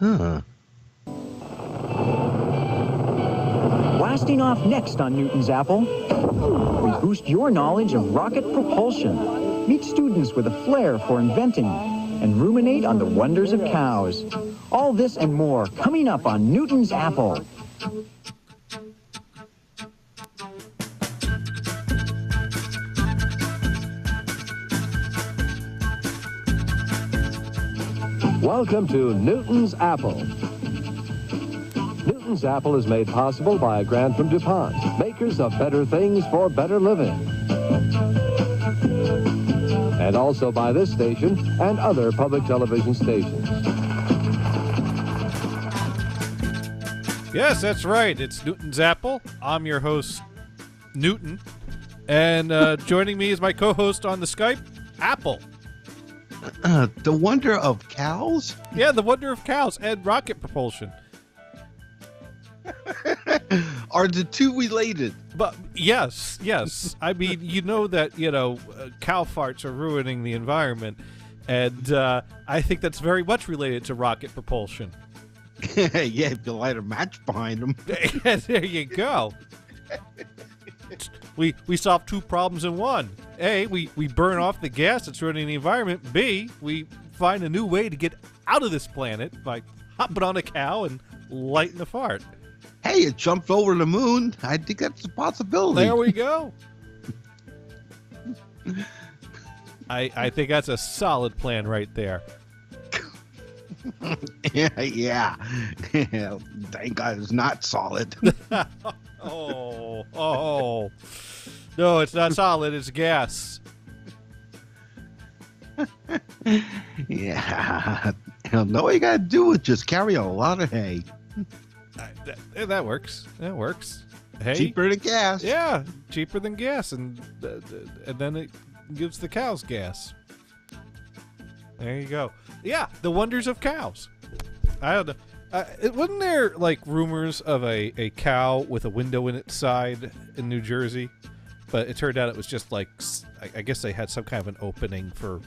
Huh. Blasting off next on Newton's Apple, we boost your knowledge of rocket propulsion, meet students with a flair for inventing, and ruminate on the wonders of cows. All this and more coming up on Newton's Apple. Welcome to Newton's Apple. Newton's Apple is made possible by a grant from DuPont, makers of better things for better living. And also by this station and other public television stations. Yes, that's right. It's Newton's Apple. I'm your host, Newton. And joining me is my co-host on the Skype, Apple. The wonder of cows? Yeah, the wonder of cows and rocket propulsion. Are the two related? But yes. I mean, you know that, cow farts are ruining the environment. And I think that's very much related to rocket propulsion. Yeah, if you light a match behind them. There you go. We solve two problems in one. A, we burn off the gas that's ruining the environment. B, we find a new way to get out of this planet by hopping on a cow and lighting a fart. Hey, it jumped over the moon. I think that's a possibility. There we go. I think that's a solid plan right there. Yeah. Thank God it's not solid. Oh. No, it's not solid. It's gas. Yeah. All you got to do is just carry a lot of hay. That works. That works. Hey, Cheaper than gas. Yeah, cheaper than gas, and then it gives the cows gas. There you go. Yeah, the wonders of cows. I don't know. Wasn't there like rumors of a cow with a window in its side in New Jersey? But it turned out it was just like, I guess they had some kind of an opening for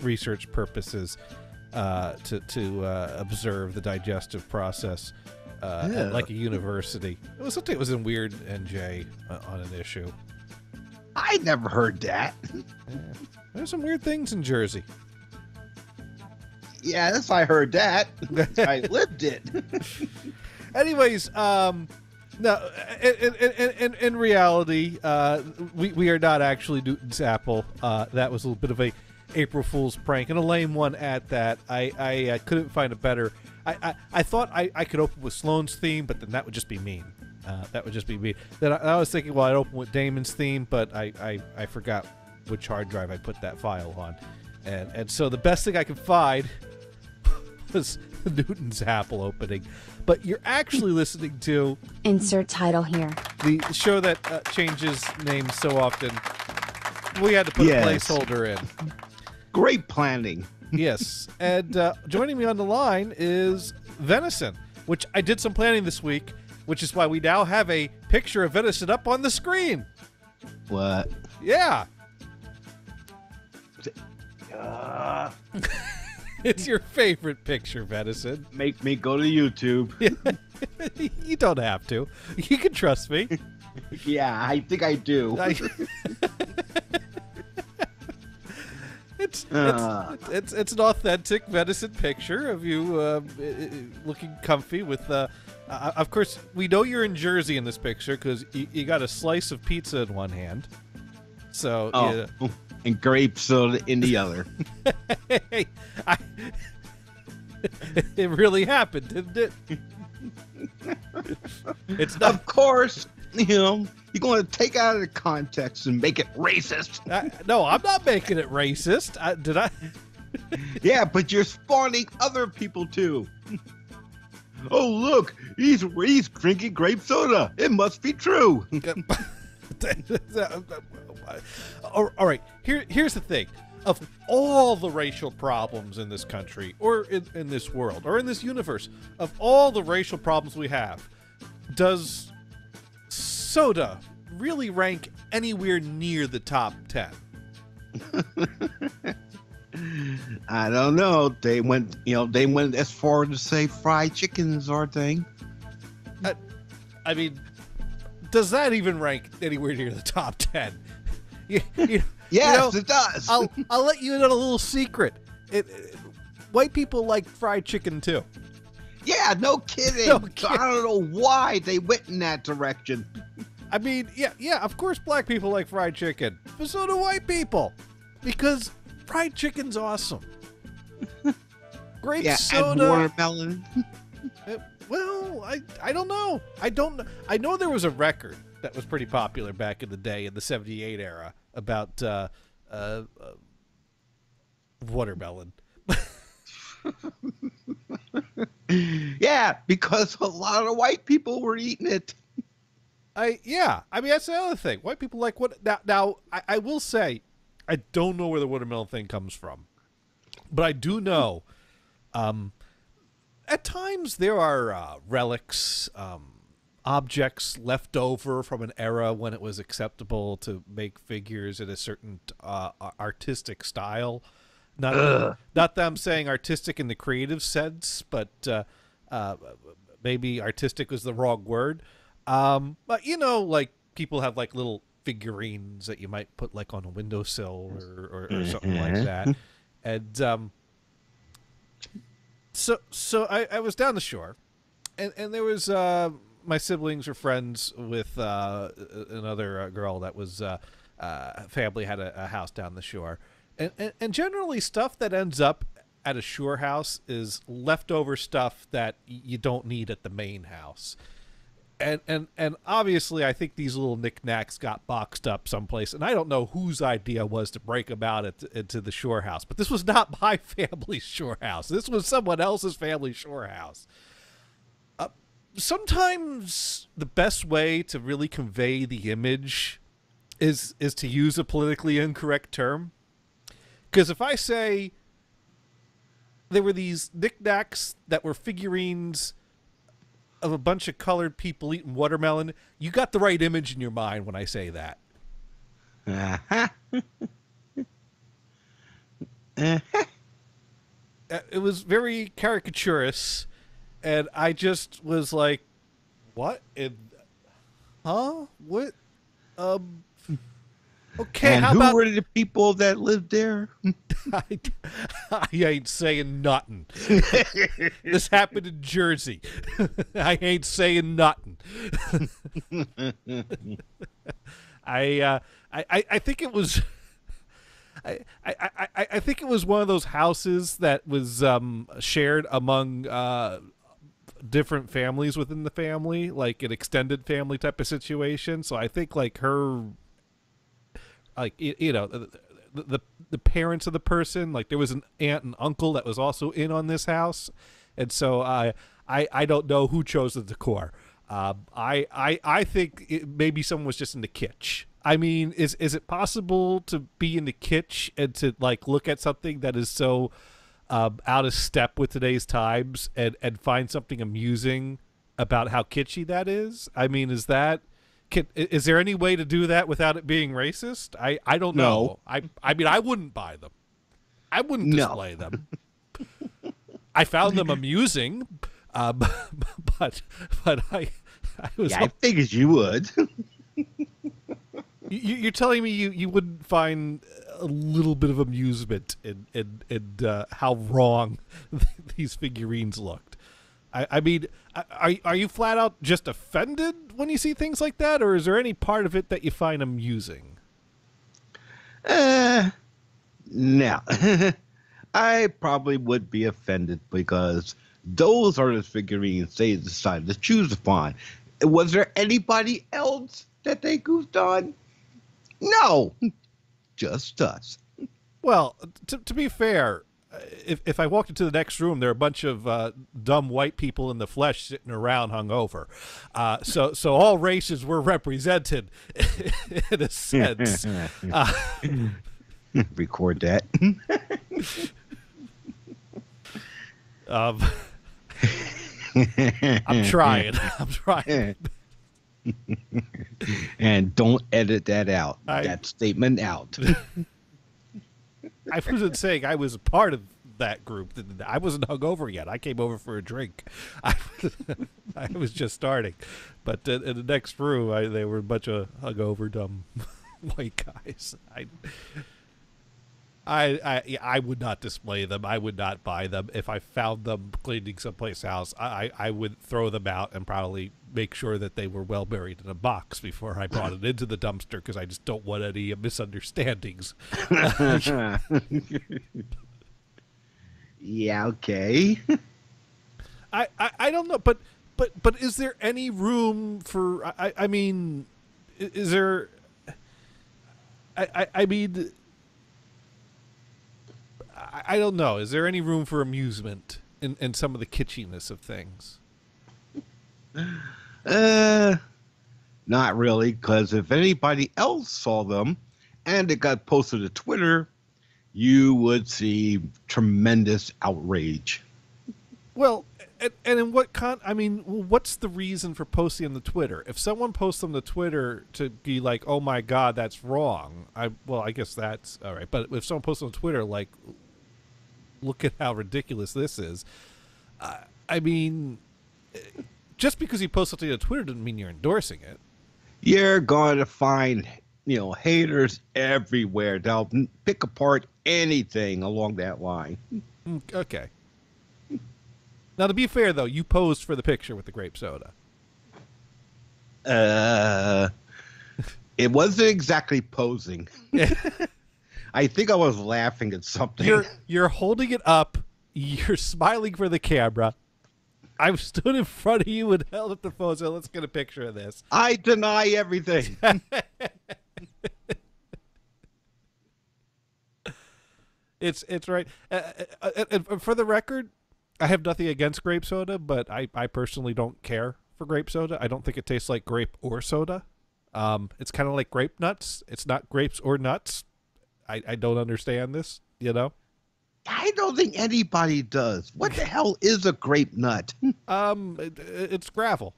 research purposes to observe the digestive process at like a university. It was something that was in Weird NJ on an issue. I never heard that. Yeah. There's some weird things in Jersey. Yeah, that's I heard that. I lived it. Anyways, no, in reality, we are not actually Newton's Apple. That was a little bit of a April Fool's prank, and a lame one at that. I couldn't find a better. I thought I could open with Sloane's theme, but then that would just be mean. That would just be mean. Then I was thinking, well, I'd open with Damon's theme, but I forgot which hard drive I put that file on. And so the best thing I could find was Newton's Apple opening. But you're actually listening to... Insert title here. The show that changes names so often. We had to put a placeholder in. Great planning. Yes. And joining me on the line is Venison, which I did some planning this week, which is why we now have a picture of Venison up on the screen. What? Yeah. It's your favorite picture, Venison. Make me go to YouTube. You don't have to. You can trust me. Yeah, I think I do. It's an authentic Venison picture of you looking comfy with. Of course, we know you're in Jersey in this picture because you got a slice of pizza in one hand. So yeah. And grape soda in the other. Hey, it really happened, didn't it? It's not. Of course, you're going to take it out of the context and make it racist. No, I'm not making it racist. Did I? Yeah, but you're spawning other people too. Oh, look, he's drinking grape soda. It must be true. All right, here's the thing. Of all the racial problems in this country, or in this world, or in this universe, of all the racial problems we have, does soda really rank anywhere near the top 10? I don't know. They went, they went as far to say fried chickens are a thing. I mean, does that even rank anywhere near the top 10? Yes, it does. I'll let you in on a little secret. White people like fried chicken too. Yeah, no kidding. No So I don't know why they went in that direction. I mean, yeah, of course black people like fried chicken, but so do white people, because fried chicken's awesome. Grape soda. And watermelon. Well, I don't know. I know there was a record that was pretty popular back in the day in the '78 era about watermelon. Yeah, because a lot of white people were eating it. I mean, that's the other thing. White people like what now I will say I don't know where the watermelon thing comes from, but I do know at times there are relics, objects left over from an era when it was acceptable to make figures in a certain artistic style. Not that I'm saying artistic in the creative sense, but maybe artistic was the wrong word. But like people have like little figurines that you might put like on a windowsill or something like that. And so I was down the shore, and there was my siblings were friends with another girl that was family had a house down the shore. And generally stuff that ends up at a shore house is leftover stuff that you don't need at the main house. And obviously I think these little knickknacks got boxed up someplace, and I don't know whose idea was to break them out into the shore house, but this was not my family's shore house. This was someone else's family shore house. Sometimes the best way to really convey the image is to use a politically incorrect term. Because if I say there were these knickknacks that were figurines of a bunch of colored people eating watermelon, you got the right image in your mind when I say that. It was very caricaturous, and I just was like, what? Huh? What? Okay, and how who about... were the people that lived there? I ain't saying nothing. This happened in Jersey. I ain't saying nothing. I think it was... I think it was one of those houses that was shared among different families within the family, like an extended family type of situation. So I think like her... like the parents of the person, like there was an aunt and uncle that was also in on this house, and so I don't know who chose the decor. I think maybe someone was just into kitsch. I mean, is it possible to be into kitsch and to like look at something that is so out of step with today's times and find something amusing about how kitschy that is? I mean, is there any way to do that without it being racist? I don't know. I mean, I wouldn't buy them. I wouldn't display them. I found them amusing, but I was. Yeah, I figured you would. You're telling me you wouldn't find a little bit of amusement in how wrong these figurines looked? I mean, are you flat out just offended when you see things like that, or is there any part of it that you find amusing? No. I probably would be offended because those are the figurines they decided to choose upon. Was there anybody else that they goofed on? No. Just us. Well, to be fair, if I walked into the next room, there are a bunch of dumb white people in the flesh sitting around hungover. So all races were represented in a sense. Record that. I'm trying. And don't edit that out. That statement out. I wasn't saying I was a part of that group. I wasn't hungover yet. I came over for a drink. I was just starting. But in the next room, they were a bunch of hungover, dumb white guys. I would not display them. I would not buy them. If I found them cleaning someplace else, I would throw them out and probably make sure that they were well buried in a box before I brought it into the dumpster, because I just don't want any misunderstandings. Yeah, okay. I don't know, but is there any room for? I mean, is there? I mean, I don't know. Is there any room for amusement in some of the kitschiness of things? Not really, because if anybody else saw them and it got posted to Twitter, you would see tremendous outrage. Well, and in what I mean, what's the reason for posting on the Twitter? If someone posts on the Twitter to be like, "Oh my God, that's wrong," I guess that's all right. But if someone posts on Twitter like, "Look at how ridiculous this is," I mean, just because you post something on Twitter doesn't mean you're endorsing it. You're going to find, haters everywhere. They'll pick apart anything along that line. Okay. Now, to be fair, though, you posed for the picture with the grape soda. It wasn't exactly posing. I think I was laughing at something. You're holding it up. You're smiling for the camera. I stood in front of you and held up the phone. So let's get a picture of this. I deny everything. It's right. And for the record, I have nothing against grape soda, but I personally don't care for grape soda. I don't think it tastes like grape or soda. It's kind of like grape nuts. It's not grapes or nuts. I don't understand this, I don't think anybody does. What the hell is a grape nut? It's gravel.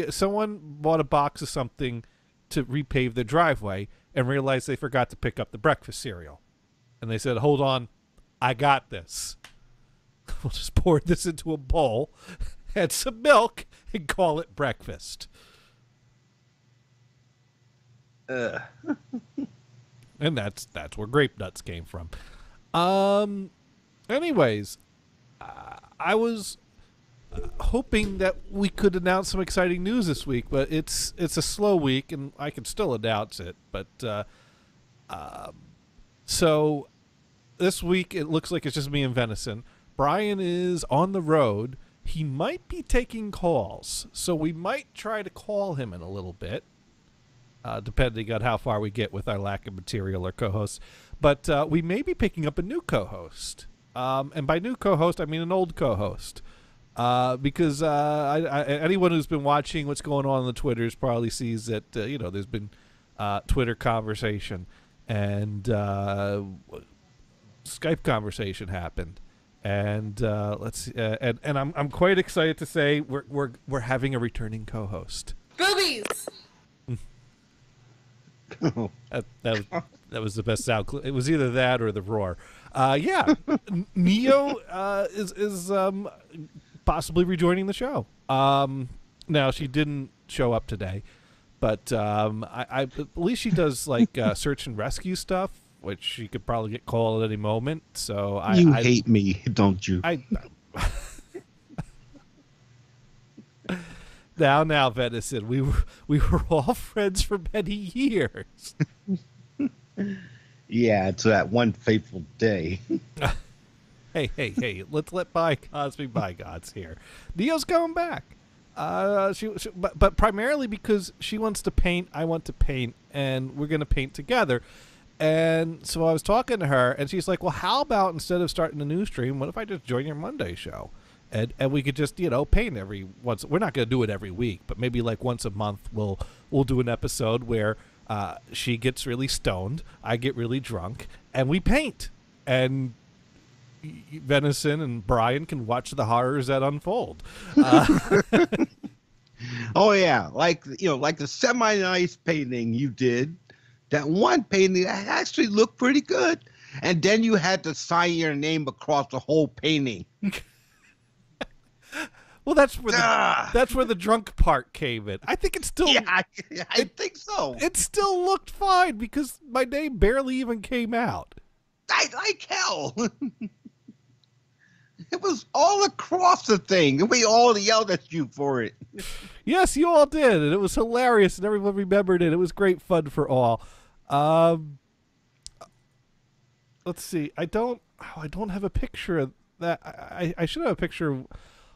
Someone bought a box of something to repave their driveway and realized they forgot to pick up the breakfast cereal. And they said, "Hold on, I got this. We'll just pour this into a bowl, add some milk, and call it breakfast." And that's where grape nuts came from. Anyways, I was hoping that we could announce some exciting news this week, but it's a slow week, and I can still announce it. But so this week it looks like it's just me and Venison. Brian is on the road. He might be taking calls, so we might try to call him in a little bit. Depending on how far we get with our lack of material or co-hosts. But we may be picking up a new co-host. And by new co-host, I mean an old co-host. Because anyone who's been watching what's going on the Twitters probably sees that, there's been Twitter conversation and Skype conversation happened. And let's see, and I'm quite excited to say we're having a returning co-host. Boobies! That was the best sound. It was either that or the roar. Yeah, Neo is possibly rejoining the show. Now she didn't show up today, but I believe she does like search and rescue stuff, which she could probably get called at any moment. So I hate me, don't you? Now, Venison, we were all friends for many years. Yeah, it's that one fateful day. Hey, let's let bygones be bygones here. Neo's coming back. But primarily because she wants to paint, I want to paint, and we're going to paint together. And so I was talking to her, and she's like, well, how about instead of starting a new stream, what if I just join your Monday show? And we could just, paint every once. We're not going to do it every week, but maybe like once a month we'll do an episode where she gets really stoned, I get really drunk, and we paint. And Venison and Brian can watch the horrors that unfold. Oh yeah, like the semi-nice painting you did that one painting that actually looked pretty good. And then you had to sign your name across the whole painting. Well, that's where the drunk part came in. I think it's still. Yeah, I think so. It still looked fine because my name barely even came out. I like hell. It was all across the thing, and we all yelled at you for it. Yes, you all did, and it was hilarious, and everyone remembered it. It was great fun for all. Let's see. I don't have a picture of that. I should have a picture of.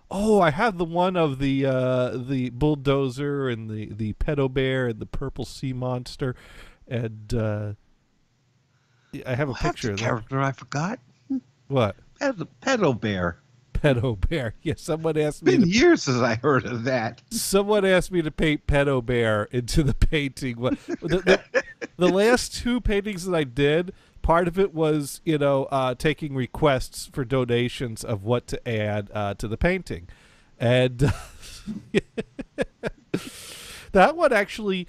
Oh, I have the one of the bulldozer and the pedo bear and the purple sea monster, and I have a picture of that. Character I forgot. What? Pedo bear. Pedo bear. Yes, someone asked me. It's been years since I heard of that. Someone asked me to paint pedo bear into the painting. The last two paintings that I did, part of it was, taking requests for donations of what to add to the painting. And that one actually,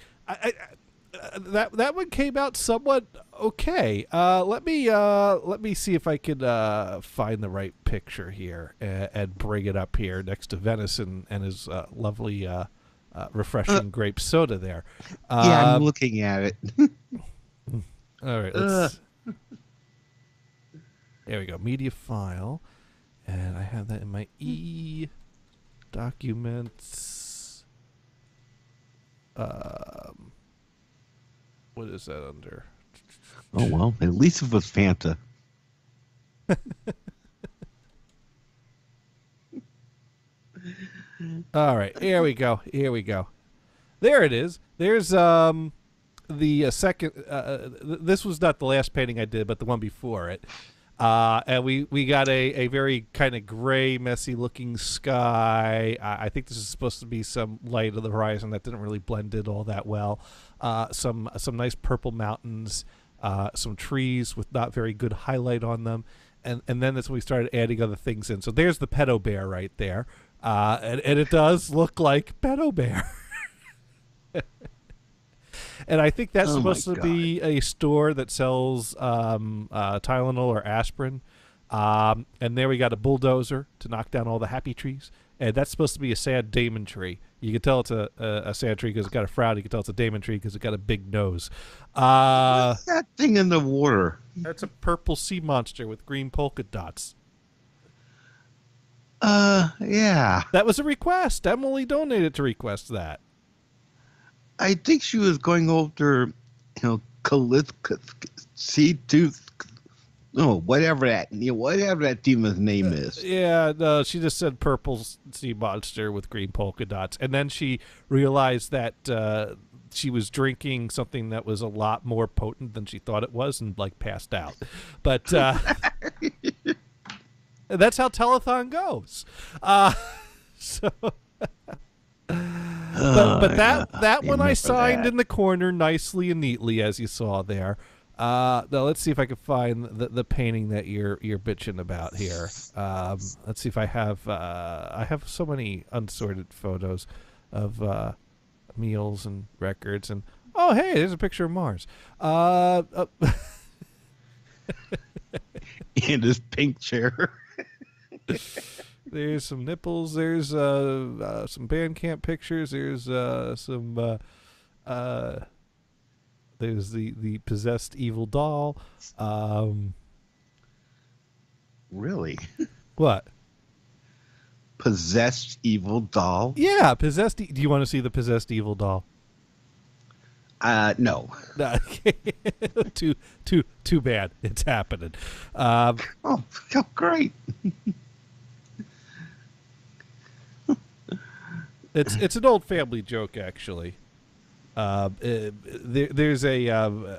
that one came out somewhat okay. Let me see if I could find the right picture here and bring it up here next to Venison and his lovely refreshing grape soda there. Yeah, I'm looking at it. All right, let's. There we go. Media file, and I have that in my documents. What is that under? Oh well, at least it was Fanta. All right, here we go. There it is. There's the second. This was not the last painting I did, but the one before it. And we got a very kind of gray, messy looking sky. I think this is supposed to be some light of the horizon that didn't really blend in all that well. Some nice purple mountains, some trees with not very good highlight on them. And then that's when we started adding other things in. So there's the pedo bear right there. And it does look like pedo bear. And I think that's supposed to be a store that sells Tylenol or aspirin. And there we got a bulldozer to knock down all the happy trees. And that's supposed to be a sad daemon tree. You can tell it's a sad tree because it's got a frown. You can tell it's a daemon tree because it's got a big nose. What's that thing in the water? That's a purple sea monster with green polka dots. Yeah. That was a request. Emily donated to request that. I think she was going over, sea tooth. No, whatever that demon's name is. Yeah, no, she just said purple sea monster with green polka dots, and then she realized that she was drinking something that was a lot more potent than she thought it was, and passed out. But that's how telethon goes. So. But that one I signed in the corner nicely and neatly, as you saw there. Now let's see if I can find the painting that you're bitching about here. Let's see if I have so many unsorted photos of meals and records, and oh hey, there's a picture of Mars. In his pink chair. There's some nipples. There's some Bandcamp pictures. There's some. There's the possessed evil doll. Really? What? Possessed evil doll? Yeah, possessed. Do you want to see the possessed evil doll? No. Too bad. It's happening. Oh, great. It's an old family joke, actually. There's a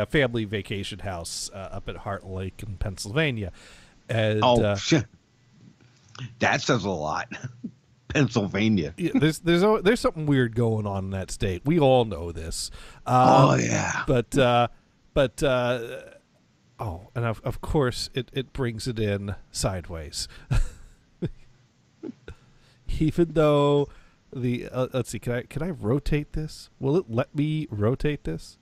family vacation house up at Heart Lake in Pennsylvania, and that says a lot. Pennsylvania. Yeah, there's something weird going on in that state. We all know this. Yeah. But and of course it brings it in sideways. Even though the let's see. Can I rotate this? Will it let me rotate this?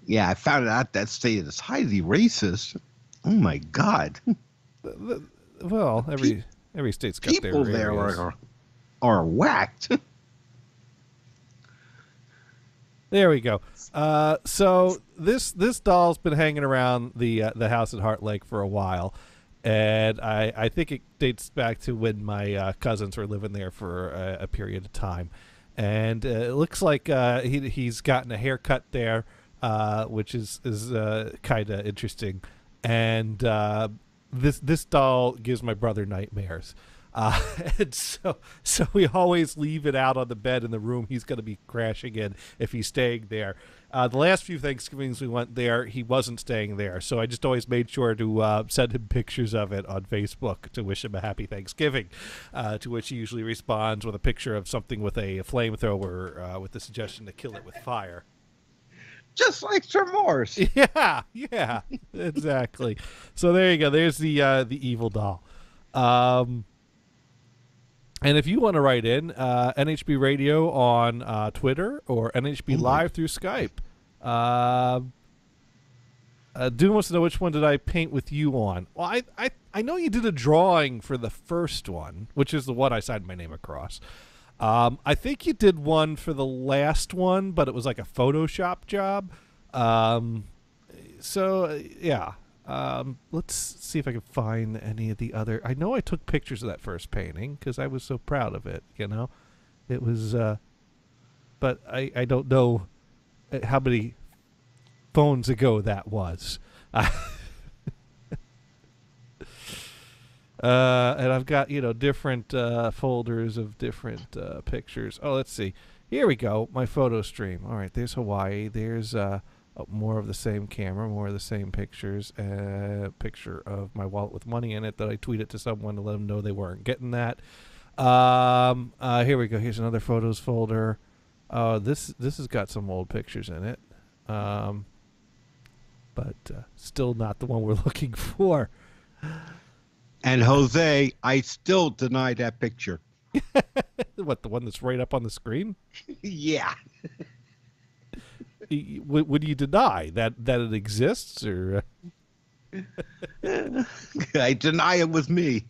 Yeah, I found out that state is highly racist. Oh my God! Well, every state's got their People there are whacked. There we go. So this doll's been hanging around the house at Heart Lake for a while, and I think it dates back to when my cousins were living there for a period of time, and it looks like he's gotten a haircut there, which is kind of interesting, and this doll gives my brother nightmares. And so we always leave it out on the bed in the room he's going to be crashing in if he's staying there. The last few Thanksgivings we went there, he wasn't staying there, so I just always made sure to send him pictures of it on Facebook to wish him a happy Thanksgiving, to which he usually responds with a picture of something with a flamethrower with the suggestion to kill it with fire. Just like Sir Morse. Yeah, exactly. So there you go. There's the evil doll. And if you want to write in, NHB Radio on Twitter or NHB Live through Skype. Dune wants to know, which one did I paint with you on? Well, I know you did a drawing for the first one, which is the one I signed my name across. I think you did one for the last one, but it was like a Photoshop job. Yeah. Let's see if I can find any of the other. I know I took pictures of that first painting because I was so proud of it. You know, it was. But I don't know how many phones ago that was. And I've got different folders of different pictures. Oh, let's see. Here we go. My photo stream. All right. There's Hawaii. There's more of the same camera, more of the same pictures. Picture of my wallet with money in it that I tweeted to someone to let them know they weren't getting that. Here we go. Here's another photos folder. This has got some old pictures in it, but still not the one we're looking for. And Jose, I still deny that picture. What, the one that's right up on the screen? Yeah. Would you deny that it exists, or? I deny it was me.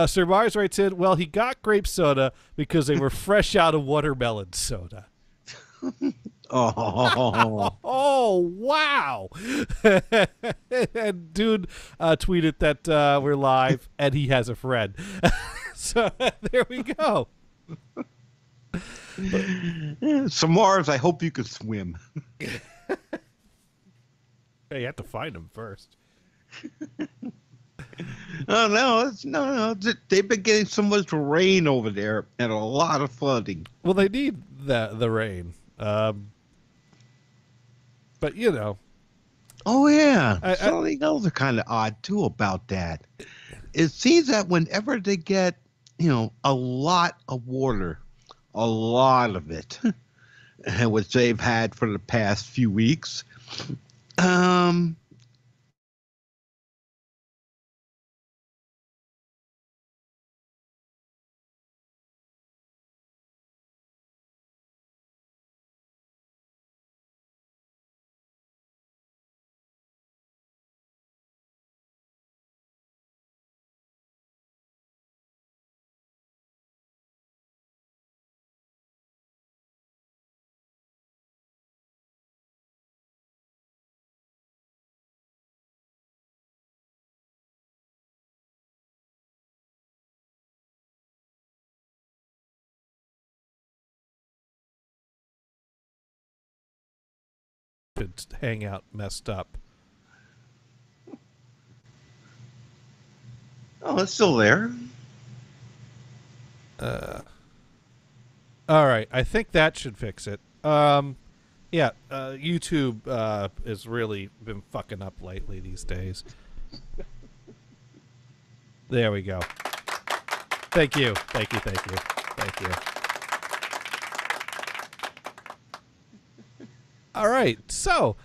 Sir Mars writes in, well, he got grape soda because they were fresh out of watermelon soda. Oh, wow. And dude tweeted that we're live and he has a friend. So there we go. So Mars, I hope you can swim. Hey, you have to find him first. No. They've been getting so much rain over there and a lot of flooding. Well, they need the rain. But Oh yeah, something else is kind of odd too about that. It seems that whenever they get a lot of water, a lot of it, which they've had for the past few weeks, hangout messed up. Oh, it's still there. All right, I think that should fix it. YouTube has really been fucking up lately these days. There we go. Thank you. All right, so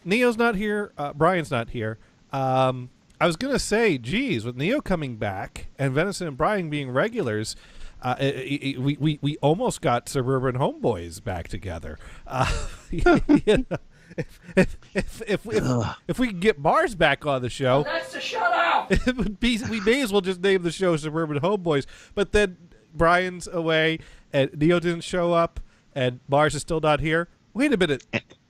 Neo's not here. Brian's not here. I was gonna say, geez, with Neo coming back and Venison and Brian being regulars, we almost got Suburban Homeboys back together. You know, if we could get Mars back on the show, That's the shutout. it would be, we may as well just name the show Suburban Homeboys. But then Brian's away and Neo didn't show up and Mars is still not here. Wait a minute.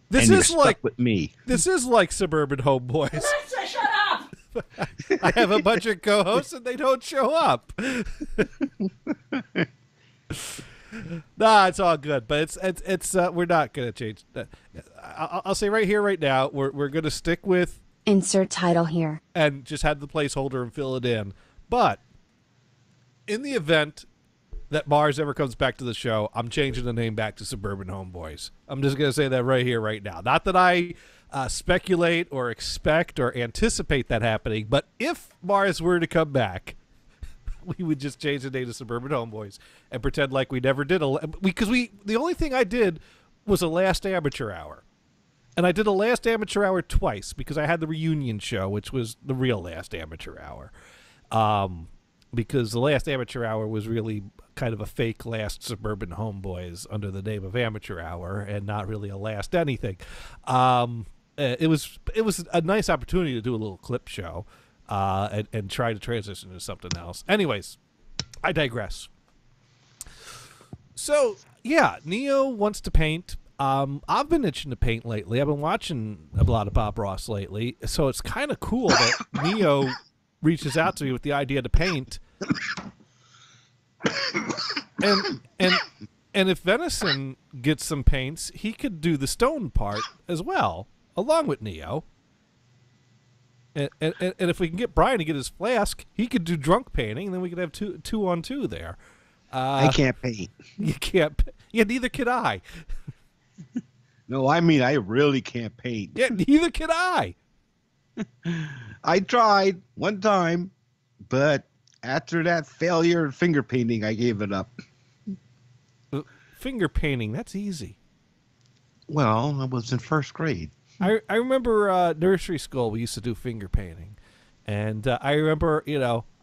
This and you're is stuck like with me. This is like Suburban Homeboys. That's the shutout. I have a bunch of co-hosts and they don't show up. Nah, it's all good, but it's we're not gonna change. I'll say right here, right now, we're gonna stick with Insert title here. and just have the placeholder and fill it in. But in the event that Mars ever comes back to the show, I'm changing the name back to Suburban Homeboys. I'm just gonna say that right here, right now. Not that I speculate or expect or anticipate that happening, but if Mars were to come back, we would just change the name to Suburban Homeboys and pretend like we never did because the only thing I did was a last amateur hour. And I did a last amateur hour twice because I had the reunion show, which was the real last amateur hour. Because the last amateur hour was really kind of a fake last Suburban Homeboys under the name of amateur hour and not really a last anything. It was a nice opportunity to do a little clip show. And try to transition to something else. Anyways, I digress. So, yeah, Neo wants to paint. I've been itching to paint lately. I've been watching a lot of Bob Ross lately, so it's kind of cool that Neo reaches out to me with the idea to paint. And if Venison gets some paints, he could do the stone part as well, along with Neo. And if we can get Brian to get his flask, he could do drunk painting, and then we could have two on two there. I can't paint. You can't. Yeah, neither can I. No, I mean I really can't paint. Yeah, neither can I. I tried one time, but after that failure in finger painting, I gave it up. Finger painting, that's easy. Well, I was in first grade. I remember nursery school, we used to do finger painting. And I remember,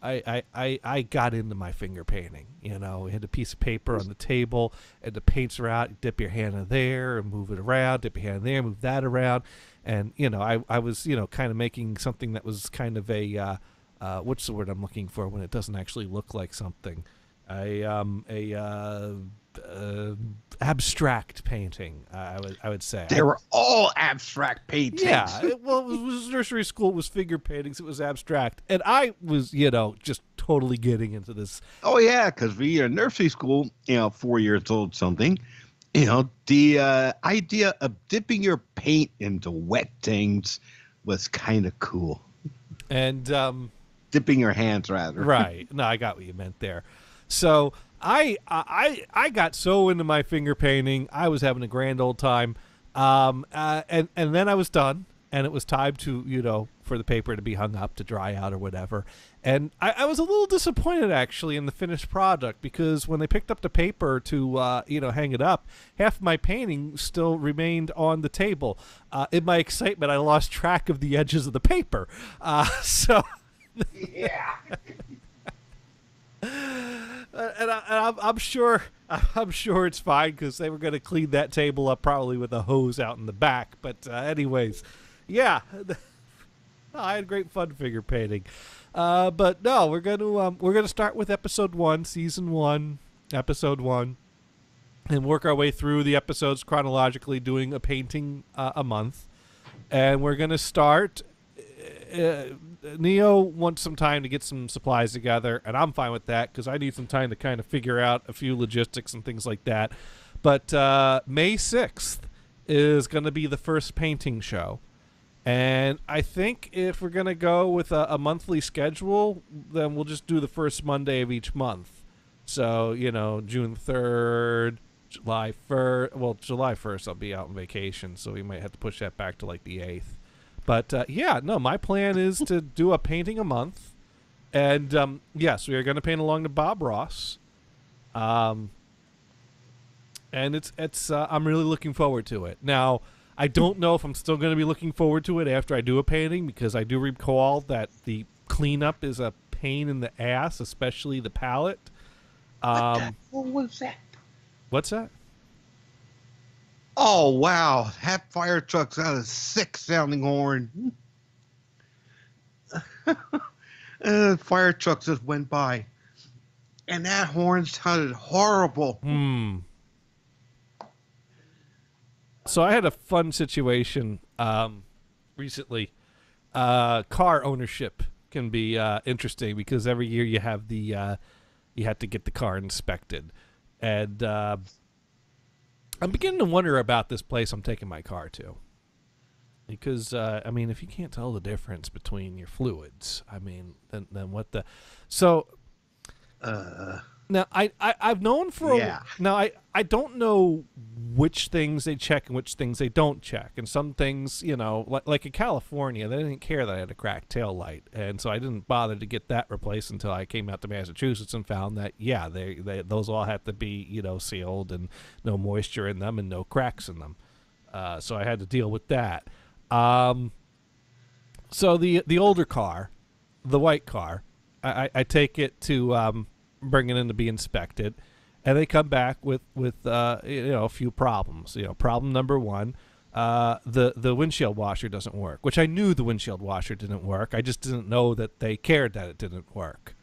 I got into my finger painting. We had a piece of paper on the table, and the paints are out. You dip your hand in there and move it around. Dip your hand in there, move that around. And, I was, kind of making something that was kind of a, what's the word I'm looking for when it doesn't actually look like something? Abstract painting, I would say. They were all abstract paintings. Yeah, it was nursery school. It was figure paintings. It was abstract, and I was, just totally getting into this. Oh yeah, because we are nursery school, 4 years old, something. The idea of dipping your paint into wet things was kind of cool. And dipping your hands, rather. Right. No, I got what you meant there. So I got so into my finger painting, I was having a grand old time. And then I was done, and it was time to, for the paper to be hung up to dry out or whatever. And I was a little disappointed, actually, in the finished product, because when they picked up the paper to, hang it up, half of my painting still remained on the table. In my excitement, I lost track of the edges of the paper. Yeah. And I'm sure it's fine because they were going to clean that table up probably with a hose out in the back. But anyways, yeah, I had great fun figure painting. But no, we're gonna start with episode 1, season 1, episode 1, and work our way through the episodes chronologically, doing a painting a month. And we're gonna start. Neo wants some time to get some supplies together, and I'm fine with that because I need some time to kind of figure out a few logistics and things like that. But May 6th is going to be the first painting show. And I think if we're going to go with a monthly schedule, then we'll just do the first Monday of each month. So, June 3rd, July 1st. Well, July 1st I'll be out on vacation, so we might have to push that back to like the 8th. But, my plan is to do a painting a month. And, yes, we are going to paint along to Bob Ross. And it's I'm really looking forward to it. Now, I don't know if I'm still going to be looking forward to it after I do a painting, because I do recall that the cleanup is a pain in the ass, especially the palette. What was that? What's that? Oh, wow. That fire truck's got a sick sounding horn. Fire truck just went by. And that horn sounded horrible. So I had a fun situation recently. Car ownership can be interesting, because every year you have you have to get the car inspected, and I'm beginning to wonder about this place I'm taking my car to, because I mean, if you can't tell the difference between your fluids, I mean, then what the so. Now I've known for now I don't know which things they check and which things they don't check, and some things, you know, like in California, they didn't care that I had a cracked tail light, and so I didn't bother to get that replaced until I came out to Massachusetts and found that they those all have to be, you know, sealed and no moisture in them and no cracks in them, so I had to deal with that. So the older car, the white car, I take it to bring it in to be inspected, and they come back with you know, a few problems. You know, problem number one, the windshield washer doesn't work, which I knew the windshield washer didn't work. I just didn't know that they cared that it didn't work.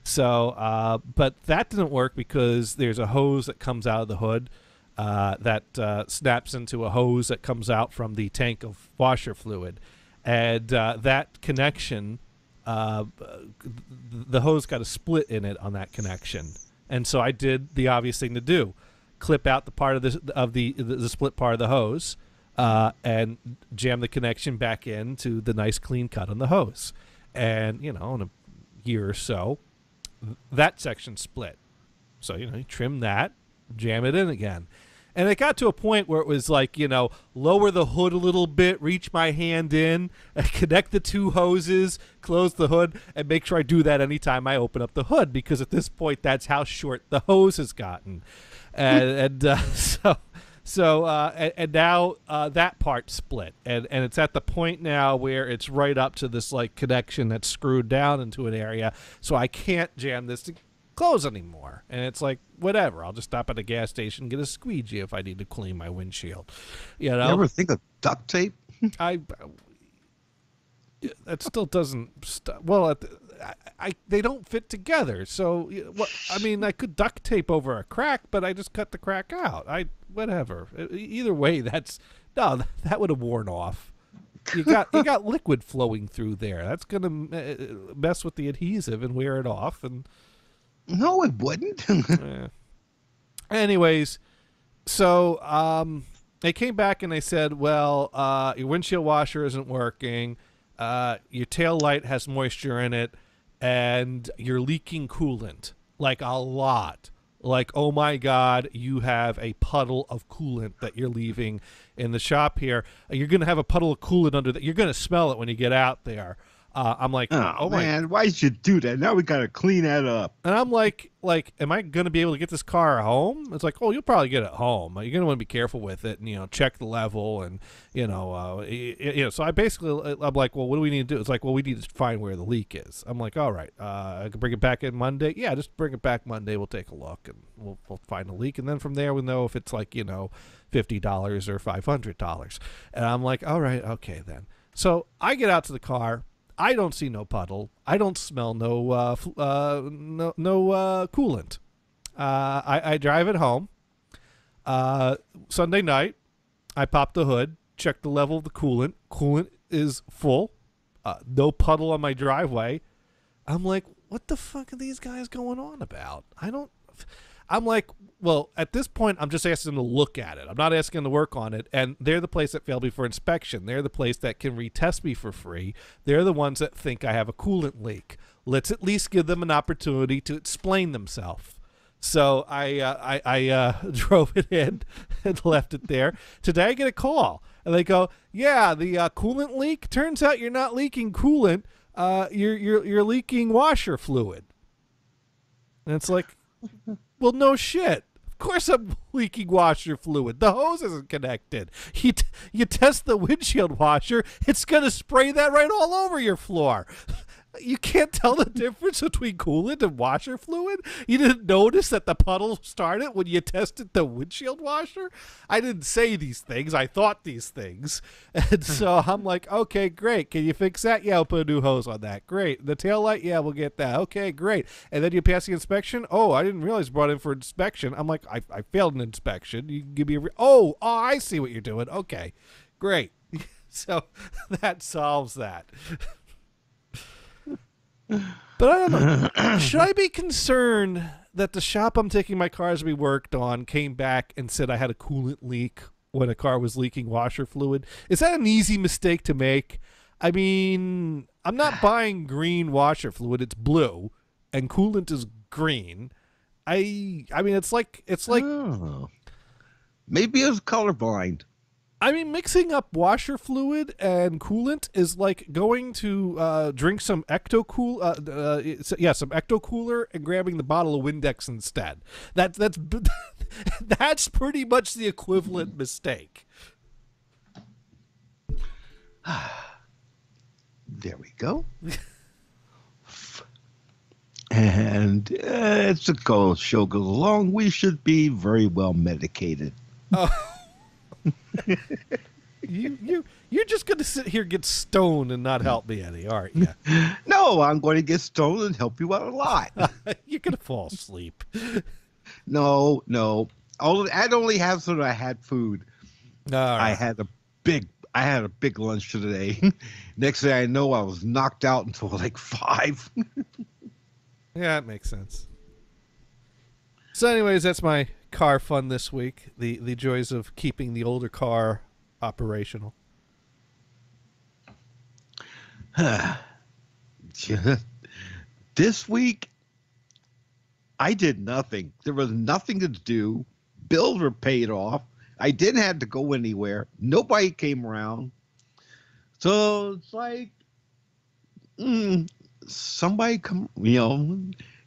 So but that didn't work because there's a hose that comes out of the hood that snaps into a hose that comes out from the tank of washer fluid, and that connection, the hose got a split in it on that connection, and so I did the obvious thing to do: clip out the part of the split part of the hose, and jam the connection back into the nice clean cut on the hose. And you know, in a year or so, that section split. So you know, you trim that, jam it in again. And it got to a point where it was like, you know, lower the hood a little bit, reach my hand in, connect the two hoses, close the hood, and make sure I do that anytime I open up the hood, because at this point, that's how short the hose has gotten. And now that part split. And it's at the point now where it's right up to this, like, connection that's screwed down into an area, so I can't jam this to close anymore. And it's like, whatever, I'll just stop at a gas station and get a squeegee if I need to clean my windshield. You know, You ever think of duct tape? That still doesn't well, they don't fit together, so what I mean, I could duct tape over a crack, but I just cut the crack out. Whatever, either way, that would have worn off. You got liquid flowing through there. That's gonna mess with the adhesive and wear it off. And No, it wouldn't. anyways, so they came back and they said, well, your windshield washer isn't working, your tail light has moisture in it, and you're leaking coolant, like a lot. Like, oh my God, you have a puddle of coolant that you're leaving in the shop here. You're going to have a puddle of coolant under that. You're going to smell it when you get out there. I'm like, oh man, why did you do that? Now we got to clean that up. And I'm like, am I going to be able to get this car home? It's like, oh, you'll probably get it home. You're going to want to be careful with it and, you know, check the level and, so I basically, I'm like, well, what do we need to do? It's like, well, we need to find where the leak is. I'm like, all right, I can bring it back in Monday. Yeah, just bring it back Monday. We'll take a look and we'll find a leak. And then from there, we'll know if it's like, you know, $50 or $500. And I'm like, all right, okay then. So I get out to the car. I don't see no puddle. I don't smell no coolant. I drive it home. Sunday night, I pop the hood, check the level of the coolant. Coolant is full. No puddle on my driveway. I'm like, what the fuck are these guys going on about? I'm like, well, at this point, I'm just asking them to look at it. I'm not asking them to work on it. And they're the place that failed me for inspection. They're the place that can retest me for free. They're the ones that think I have a coolant leak. Let's at least give them an opportunity to explain themselves. So I drove it in and left it there. Today I get a call. And they go, yeah, the coolant leak. Turns out you're not leaking coolant. You're leaking washer fluid. And it's like, well, no shit. Of Of course I'm leaking washer fluid. The hose isn't connected. You test the windshield washer, it's going to spray that right all over your floor. You can't tell the difference between coolant and washer fluid? You didn't notice that the puddle started when you tested the windshield washer? I didn't say these things. I thought these things. And so I'm like, okay, great. Can you fix that? Yeah, I'll put a new hose on that. Great. The tail light? Yeah, we'll get that. Okay, great. And then you pass the inspection? Oh, I didn't realize you brought in for inspection. I'm like, I failed an inspection. You can give me a... Oh, I see what you're doing. Okay, great. So that solves that. But I don't know. Should I be concerned that the shop I'm taking my cars to be worked on came back and said I had a coolant leak when a car was leaking washer fluid? Is that an easy mistake to make? I mean, I'm not buying green washer fluid. It's blue, and coolant is green. I mean, it's like. Oh. Maybe it's colorblind. I mean, mixing up washer fluid and coolant is like going to drink some some Ecto Cooler and grabbing the bottle of Windex instead. That's that's pretty much the equivalent mistake. There we go. And as the show goes along, we should be very well medicated. Oh. You're just gonna sit here, get stoned, and not help me any, aren't you? No, I'm going to get stoned and help you out a lot. You're gonna fall asleep. No. I'd only have so that I had food. Right. I had a big lunch today. Next thing I know, I was knocked out until like 5. Yeah, it makes sense. So anyways, that's my car fun this week. The joys of keeping the older car operational. This week, I did nothing. There was nothing to do. Bills were paid off. I didn't have to go anywhere. Nobody came around. So it's like, somebody come,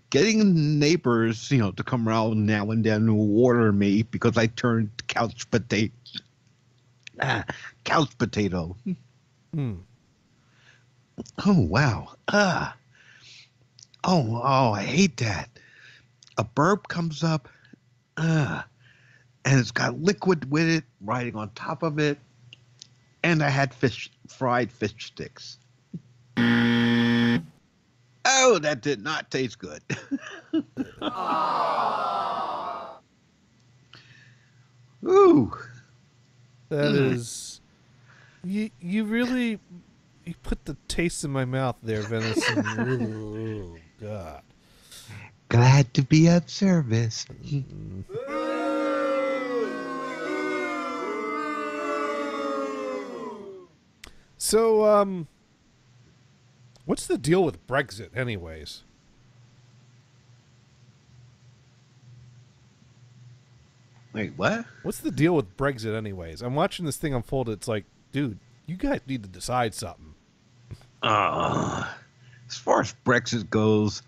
getting neighbors, to come around now and then and water me because I turned couch potato. Oh, wow. Oh, I hate that. A burp comes up, and it's got liquid with it, riding on top of it, and I had fried fish sticks. Oh, that did not taste good. Ooh. That is... You really... You put the taste in my mouth there, Venison. Oh, God. Glad to be of service. So, what's the deal with Brexit, anyways? Wait, what? What's the deal with Brexit, anyways? I'm watching this thing unfold. It's like, dude, you guys need to decide something. As far as Brexit goes,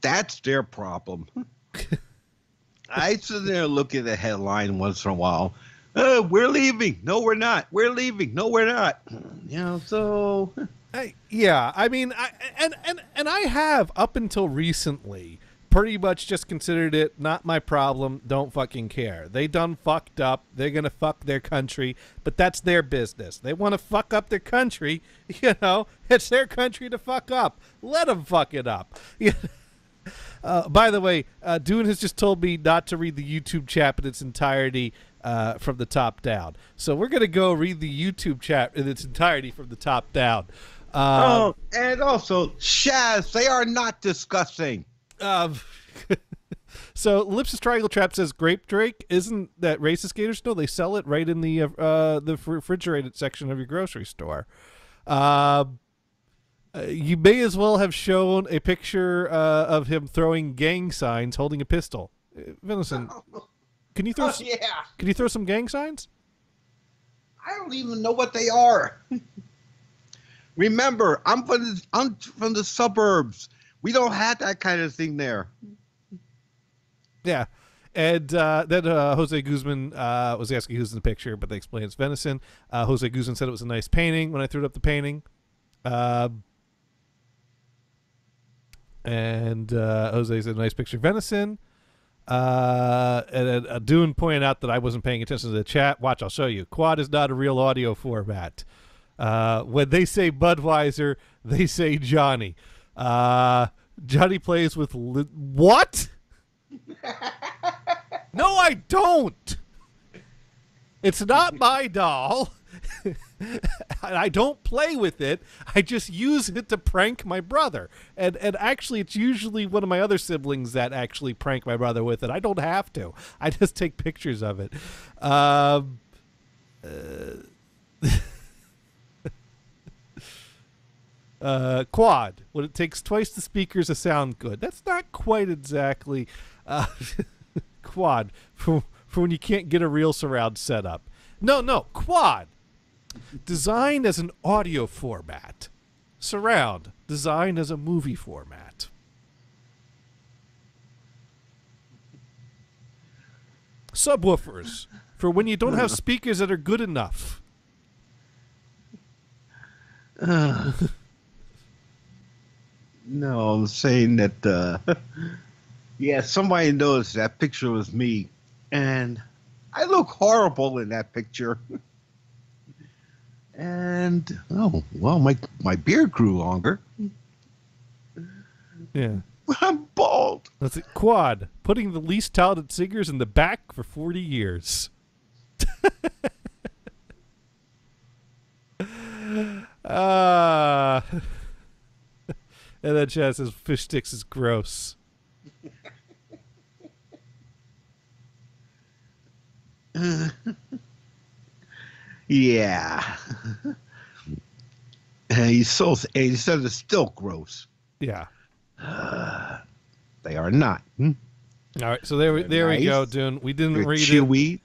that's their problem. I sit there and look at the headline once in a while. We're leaving. No, we're not. We're leaving. No, we're not. So... Yeah, I mean, I have, up until recently, pretty much just considered it not my problem, don't fucking care. They done fucked up, they're gonna fuck their country, but that's their business. They want to fuck up their country, it's their country to fuck up. Let them fuck it up. By the way, Dune has just told me not to read the YouTube chat in its entirety from the top down. So we're going to go read the YouTube chat in its entirety from the top down. And also, Shaz, they are not discussing. So Ellipsis Triangle Trap says Grape Drake. Isn't that racist gators? No, they sell it right in the refrigerated section of your grocery store. You may as well have shown a picture of him throwing gang signs holding a pistol. Venison, can you throw can you throw some gang signs? I don't even know what they are. Remember, I'm from the suburbs. We don't have that kind of thing there. Yeah. And then Jose Guzman was asking who's in the picture, but they explained it's Venison. Jose Guzman said it was a nice painting when I threw up the painting. And Jose said, nice picture of Venison. And then Dune pointed out that I wasn't paying attention to the chat. Watch, I'll show you. Quad is not a real audio format. When they say Budweiser, they say Johnny. Johnny plays with... What? No, I don't. It's not my doll. I don't play with it. I just use it to prank my brother. And actually, it's usually one of my other siblings that actually prank my brother with it. I don't have to. I just take pictures of it. Quad. When it takes twice the speakers to sound good. That's not quite exactly Quad for when you can't get a real surround setup. No. Quad. Designed as an audio format. Surround. Designed as a movie format. Subwoofers. For when you don't have speakers that are good enough. No, I'm saying that, yeah, somebody noticed that picture was me, and I look horrible in that picture. And, oh, well, my beard grew longer. Yeah. I'm bald. That's it. Quad. Putting the least talented singers in the back for 40 years. And then Chad says fish sticks is gross. Yeah. And he says it's still gross. Yeah. They are not. All right, so there we go, nice. Dune. We didn't They're read chewy. it.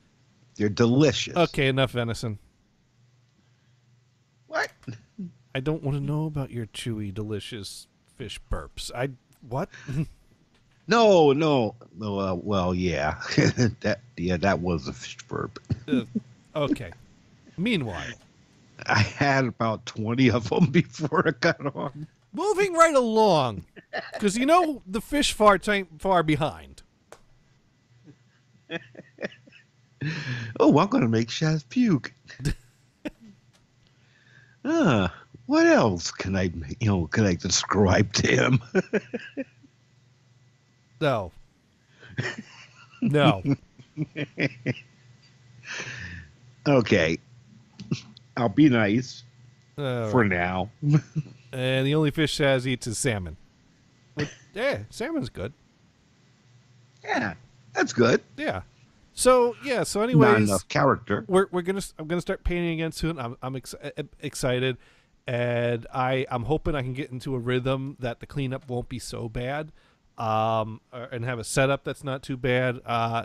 They're delicious. Okay, enough venison. What? I don't want to know about your chewy, delicious fish burps. What? No. Well, yeah. that was a fish burp. Okay. Meanwhile, I had about 20 of them before I got on. moving right along, because you know the fish farts ain't far behind. Oh, I'm going to make Shaz puke. What else can I describe to him? No. No. Okay. I'll be nice All for right. now. And the only fish Shaz eats is salmon. Yeah, salmon's good. Yeah, that's good. Yeah. So Not anyways, enough character. I'm gonna start painting again soon. I'm excited, and I'm hoping I can get into a rhythm that the cleanup won't be so bad, and have a setup that's not too bad.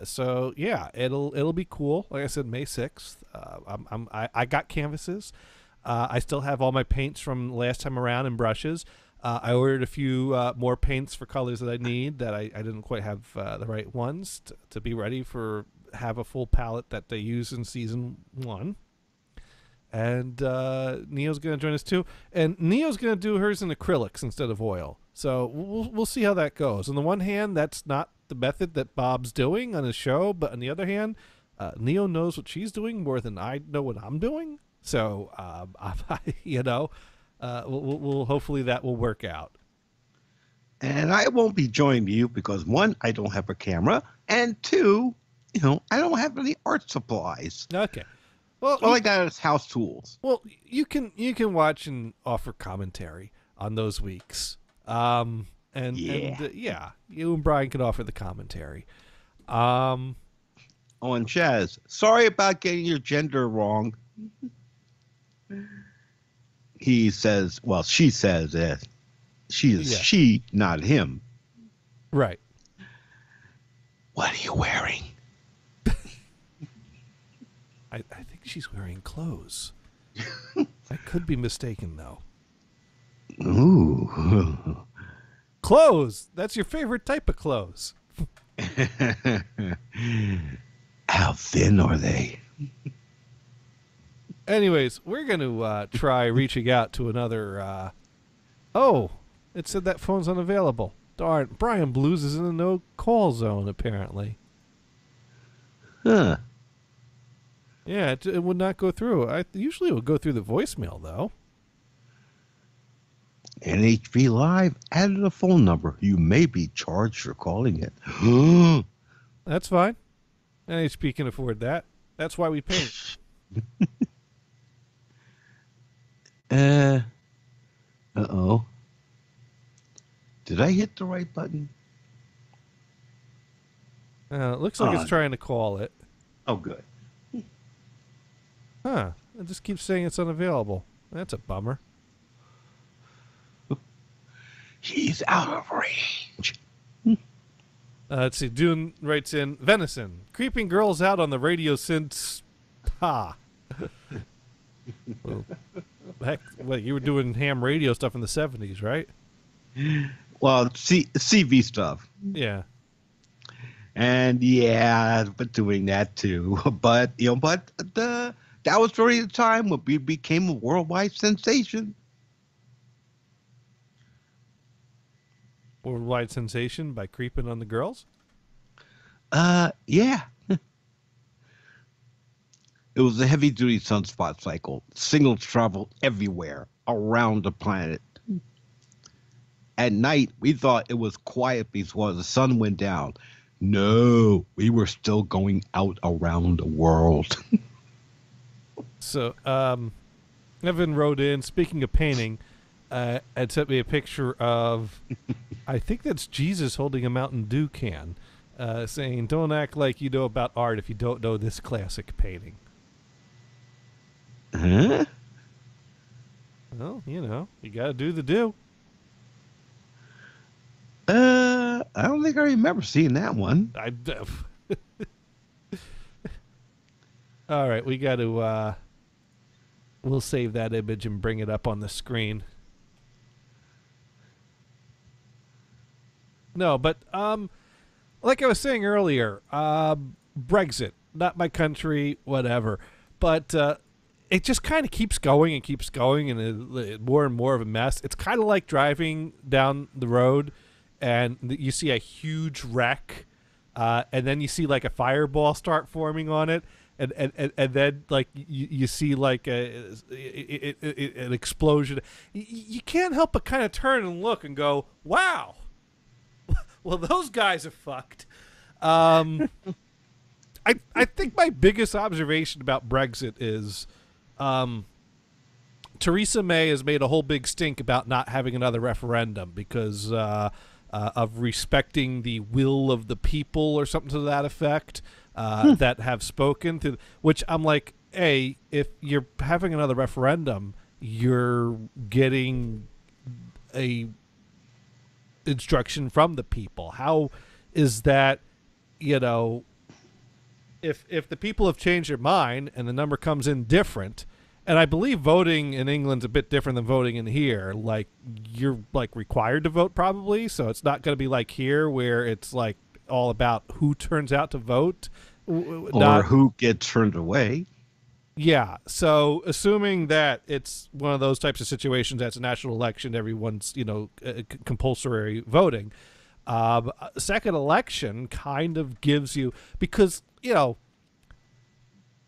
So yeah, it'll be cool. Like I said, May 6th. I got canvases. I still have all my paints from last time around and brushes. I ordered a few more paints for colors that I need that I didn't quite have the right ones to be ready for have a full palette that they use in season 1. And Neo's going to join us too. And Neo's going to do hers in acrylics instead of oil. So we'll see how that goes. On the one hand, that's not the method that Bob's doing on his show. But on the other hand, Neo knows what she's doing more than I know what I'm doing. So, we'll hopefully that will work out. And I won't be joining you because 1, I don't have a camera, and 2, I don't have any art supplies. Okay. Well, All I got is house tools. Well, you can watch and offer commentary on those weeks. You and Brian can offer the commentary. On Chaz, sorry about getting your gender wrong. He says, well, she says that she is she, not him. Right. What are you wearing? I think she's wearing clothes. I could be mistaken, though. Ooh. Clothes. That's your favorite type of clothes. How thin are they? Anyways, we're going to try reaching out to another. Oh, it said that phone's unavailable. Darn, Brian Blues is in a no call zone apparently. Huh. Yeah, it would not go through. Usually it would go through the voicemail though. NHB Live added a phone number. You may be charged for calling it. That's fine. NHP can afford that. That's why we pay. Uh-oh. Did I hit the right button? It looks like it's trying to call it. Oh, good. Huh. It just keeps saying it's unavailable. That's a bummer. He's out of range. Let's see. Dune writes in, Venison. Creeping girls out on the radio since... Ha. Well, heck, what, you were doing ham radio stuff in the 70s, right? Well, CV stuff. Yeah. And yeah, I've been doing that too. But that was during the time when we became a worldwide sensation. Worldwide sensation by creeping on the girls? Yeah. It was a heavy-duty sunspot cycle. Signals traveled everywhere around the planet. At night, we thought it was quiet before the sun went down. No, we were still going out around the world. So, Evan wrote in, speaking of painting, and sent me a picture of, I think that's Jesus holding a Mountain Dew can, saying, don't act like you know about art if you don't know this classic painting. Huh? Well, you got to do the do. I don't think I remember seeing that one. All right, we got to, we'll save that image and bring it up on the screen. No, but, like I was saying earlier, Brexit, not my country, whatever, but, it just kind of keeps going and keeps going, and more and more of a mess. It's kind of like driving down the road, and you see a huge wreck, and then you see like a fireball start forming on it, and then like you see like an explosion. You can't help but kind of turn and look and go, "Wow, well those guys are fucked." I think my biggest observation about Brexit is. Theresa May has made a whole big stink about not having another referendum because of respecting the will of the people or something to that effect that have spoken to. Which I'm like, hey, if you're having another referendum, you're getting a instruction from the people. How is that? If the people have changed their mind and the number comes in different, and I believe voting in England's a bit different than voting in here, like you're like required to vote probably, so it's not going to be like here where it's like all about who turns out to vote or who gets turned away. Yeah, so assuming that it's one of those types of situations that's a national election, everyone's compulsory voting. Second election kind of gives you, because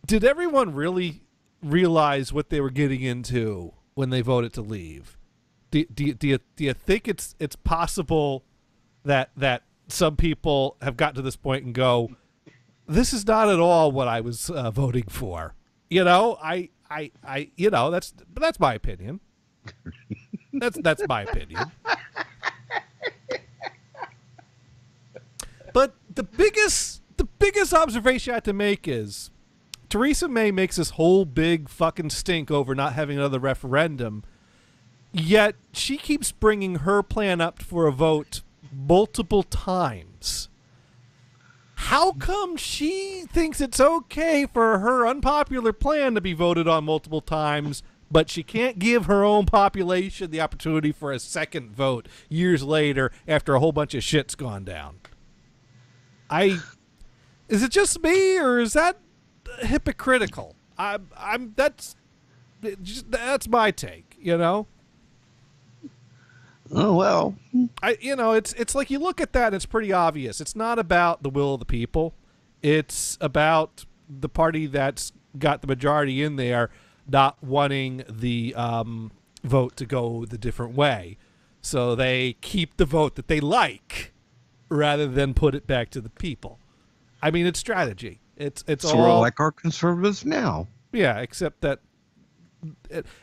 did everyone really realize what they were getting into when they voted to leave? Do you think it's possible that some people have gotten to this point and go, this is not at all what I was voting for? That's my opinion. That's my opinion. But the biggest observation I have to make is Theresa May makes this whole big fucking stink over not having another referendum, yet she keeps bringing her plan up for a vote multiple times. How come she thinks it's okay for her unpopular plan to be voted on multiple times, but she can't give her own population the opportunity for a second vote years later after a whole bunch of shit's gone down? Is it just me, or is that hypocritical? That's my take, you know? Oh, well. It's like you look at that, it's pretty obvious. It's not about the will of the people. It's about the party that's got the majority in there not wanting the vote to go the different way. So they keep the vote that they like rather than put it back to the people. I mean, it's strategy. It's Sort all of like our conservatives now. Yeah, except that.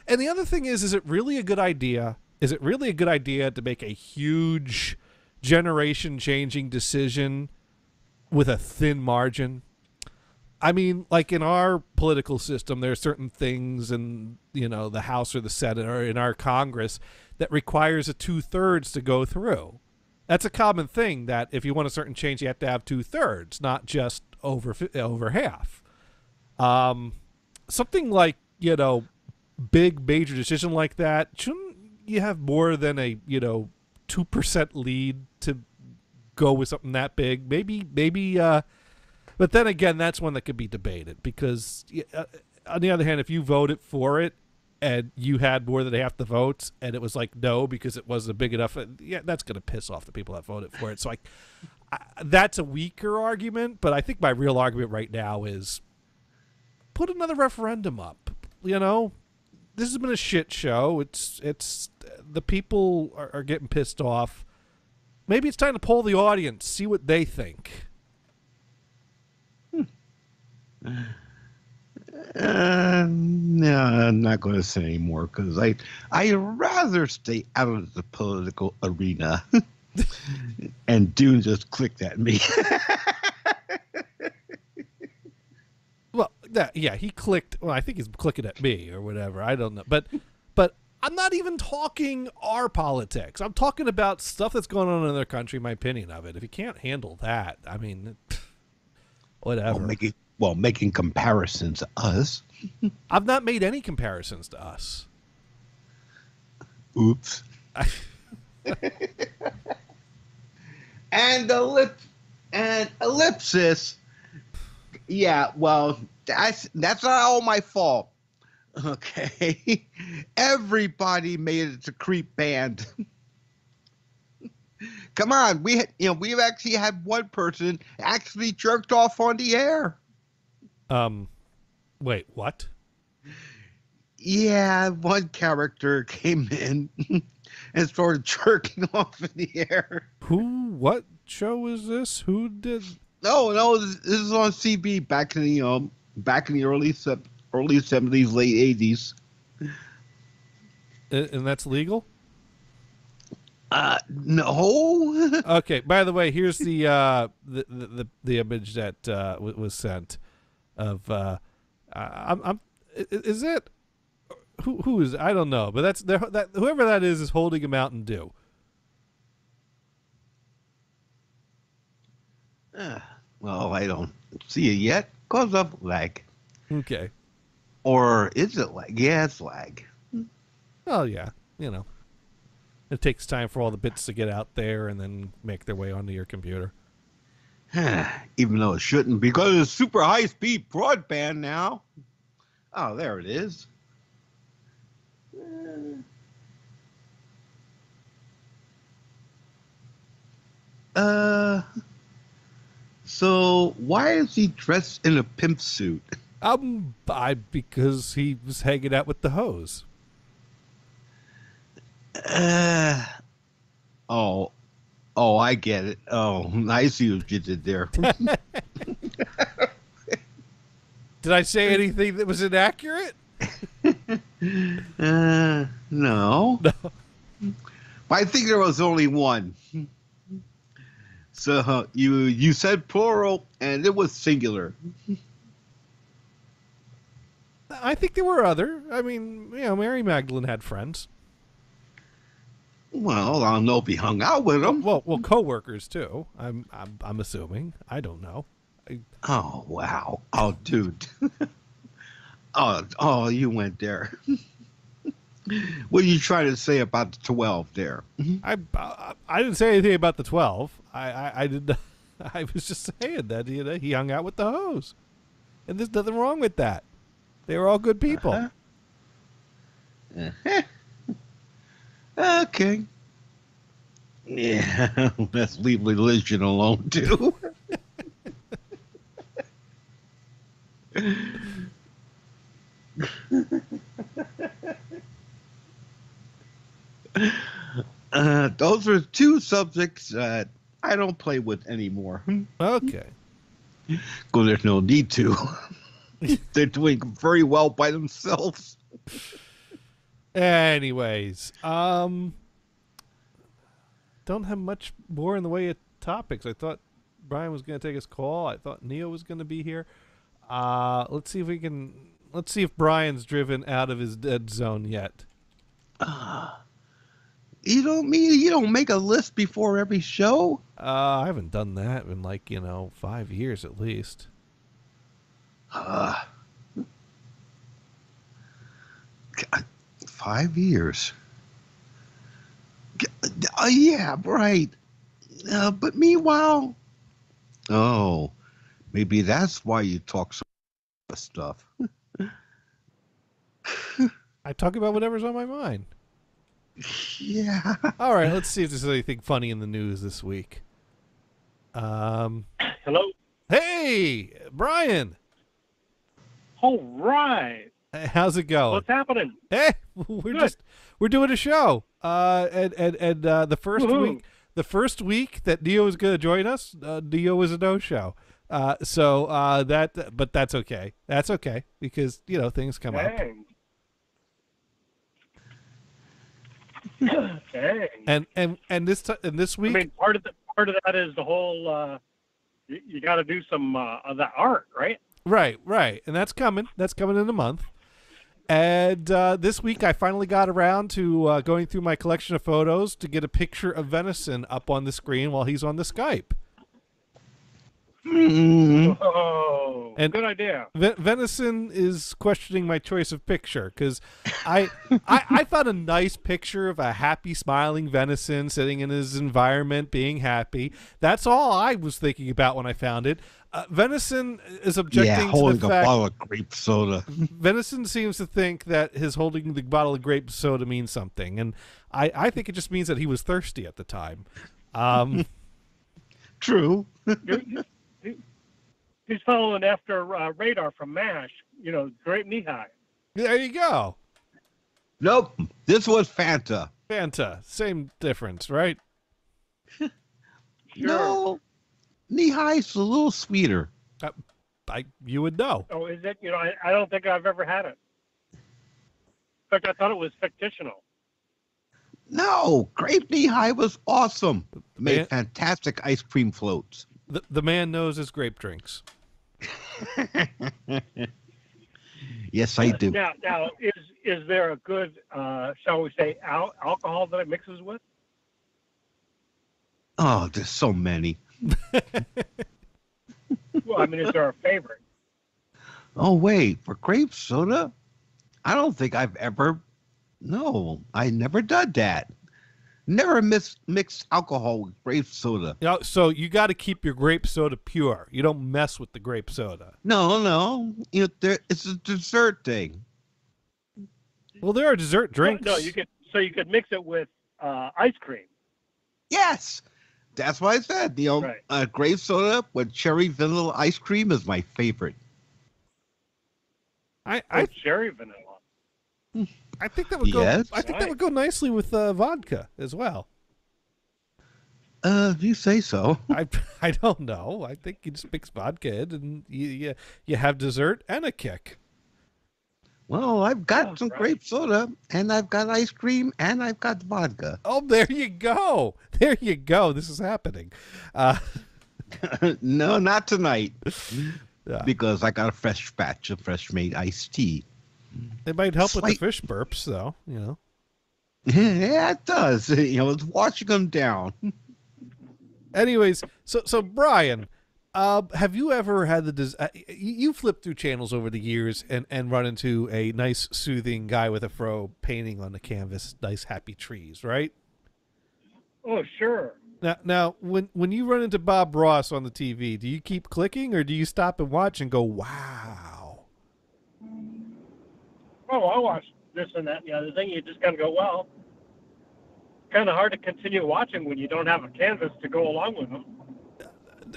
And the other thing is it really a good idea? Is it really a good idea to make a huge generation-changing decision with a thin margin? I mean, like in our political system, there are certain things in, the House or the Senate or in our Congress that requires a 2/3 to go through. That's a common thing, that if you want a certain change, you have to have 2/3, not just over half. Something like, big major decision like that, shouldn't you have more than a 2% lead to go with something that big? Maybe but then again, that's one that could be debated, because on the other hand, if you voted for it and you had more than half the votes and it was like no because it wasn't big enough, that's going to piss off the people that voted for it. So that's a weaker argument, but I think my real argument right now is put another referendum up. This has been a shit show. It's the people are getting pissed off. Maybe it's time to poll the audience, see what they think. No, I'm not going to say anymore, because I'd rather stay out of the political arena. And Dune just clicked at me. Well, he clicked. Well, I think he's clicking at me or whatever. I don't know. But I'm not even talking our politics. I'm talking about stuff that's going on in their country, my opinion of it. If you can't handle that, I mean, whatever. Making comparisons to us. I've not made any comparisons to us. Oops. And ellipsis. Yeah, well, that's not all my fault. Okay. Everybody made it to Creep Band. Come on, we've actually had one person actually jerked off on the air. Wait, what? Yeah, one character came in and started jerking off in the air. Who? What show is this? Who did? No, this is on CB back in the early 70s, late 80s. And that's legal? No. Okay. By the way, here's the image that was sent of. Is it? Who is? I don't know, but that's that whoever that is holding a Mountain Dew. Well, I don't see it yet because of lag. Okay. Or is it lag? Yeah, it's lag. Oh yeah, it takes time for all the bits to get out there and then make their way onto your computer. Even though it shouldn't, because it's super high-speed broadband now. Oh, there it is. So why is he dressed in a pimp suit? Because he was hanging out with the hose. Oh, I get it. Oh, I see what you did there. Did I say anything that was inaccurate? No. No. I think there was only one. So you said plural and it was singular. I think there were other. I mean, Mary Magdalene had friends. Well, I don't know if he hung out with them. Well, coworkers too. I'm assuming. I don't know. Oh wow! Oh, dude. oh, you went there. What are you trying to say about the 12 there? I didn't say anything about the 12. I did not. I was just saying that he hung out with the hoes, and there's nothing wrong with that. They were all good people. Uh-huh. Okay. Yeah, let's leave religion alone too. Those are two subjects that I don't play with anymore. Okay. Because there's no need to. They're doing very well by themselves. Anyways, don't have much more in the way of topics. I thought Brian was going to take his call. I thought Neo was going to be here. Let's see if Brian's driven out of his dead zone yet. You don't make a list before every show? I haven't done that in 5 years at least. 5 years. Yeah, right. But meanwhile, maybe that's why you talk so much stuff. I talk about whatever's on my mind. Yeah. All right, let's see if there's anything funny in the news this week. Hello? Hey, Brian. All right. Hey, how's it going? What's happening? Hey, we're doing a show. And the first week that Neo was going to join us, Neo was a no-show. But that's okay. That's okay because things come up. Dang. Dang. And this week, I mean, part of that is the whole. You got to do some of the art, right? Right, and that's coming. That's coming in a month. And this week, I finally got around to going through my collection of photos to get a picture of Venison up on the screen while he's on the Skype. Oh, And good idea. Venison is questioning my choice of picture because I thought a nice picture of a happy, smiling Venison sitting in his environment, being happy. That's all I was thinking about when I found it. Venison is objecting holding to the a fact bottle of grape soda. Venison seems to think that his holding the bottle of grape soda means something, and I think it just means that he was thirsty at the time. True. He's following after Radar from MASH. Grape Knee-High. There you go. Nope. This was Fanta. Fanta, same difference, right? Sure. No. Knee-High's a little sweeter. You would know. Oh, is it? I don't think I've ever had it. In fact, I thought it was fictional. No. Grape Knee-High was awesome. Made Man- fantastic ice cream floats. The man knows his grape drinks. Yes, I do. Now, is there a good, shall we say, alcohol that it mixes with? Oh, there's so many. Well, I mean, is there a favorite? Oh, wait. For grape soda? I don't think I've ever... No, I never done that. Never mixed alcohol with grape soda. So you got to keep your grape soda pure. You don't mess with the grape soda. No. It's a dessert thing. Well, there are dessert drinks. No, you could mix it with ice cream. Yes. That's what I said. Right. Grape soda with cherry vanilla ice cream is my favorite. Cherry vanilla. I think that would go. Yes. I think that would go nicely with vodka as well. You say so. I don't know. I think you just mix vodka in and you have dessert and a kick. Well, I've got some right. grape soda, and I've got ice cream, and I've got vodka. Oh, there you go. There you go. This is happening. No, not tonight. Yeah. Because I got a fresh batch of fresh made iced tea. It might help with the Slight- fish burps, though. Yeah, it does. It's washing them down. Anyways, so Brian, have you ever had you flipped through channels over the years and run into a nice, soothing guy with a fro painting on the canvas, nice, happy trees, right? Oh, sure. Now, when you run into Bob Ross on the TV, do you keep clicking or do you stop and watch and go, wow? Oh, I watched this and that and the other thing. You just kind of go, well, kind of hard to continue watching when you don't have a canvas to go along with them.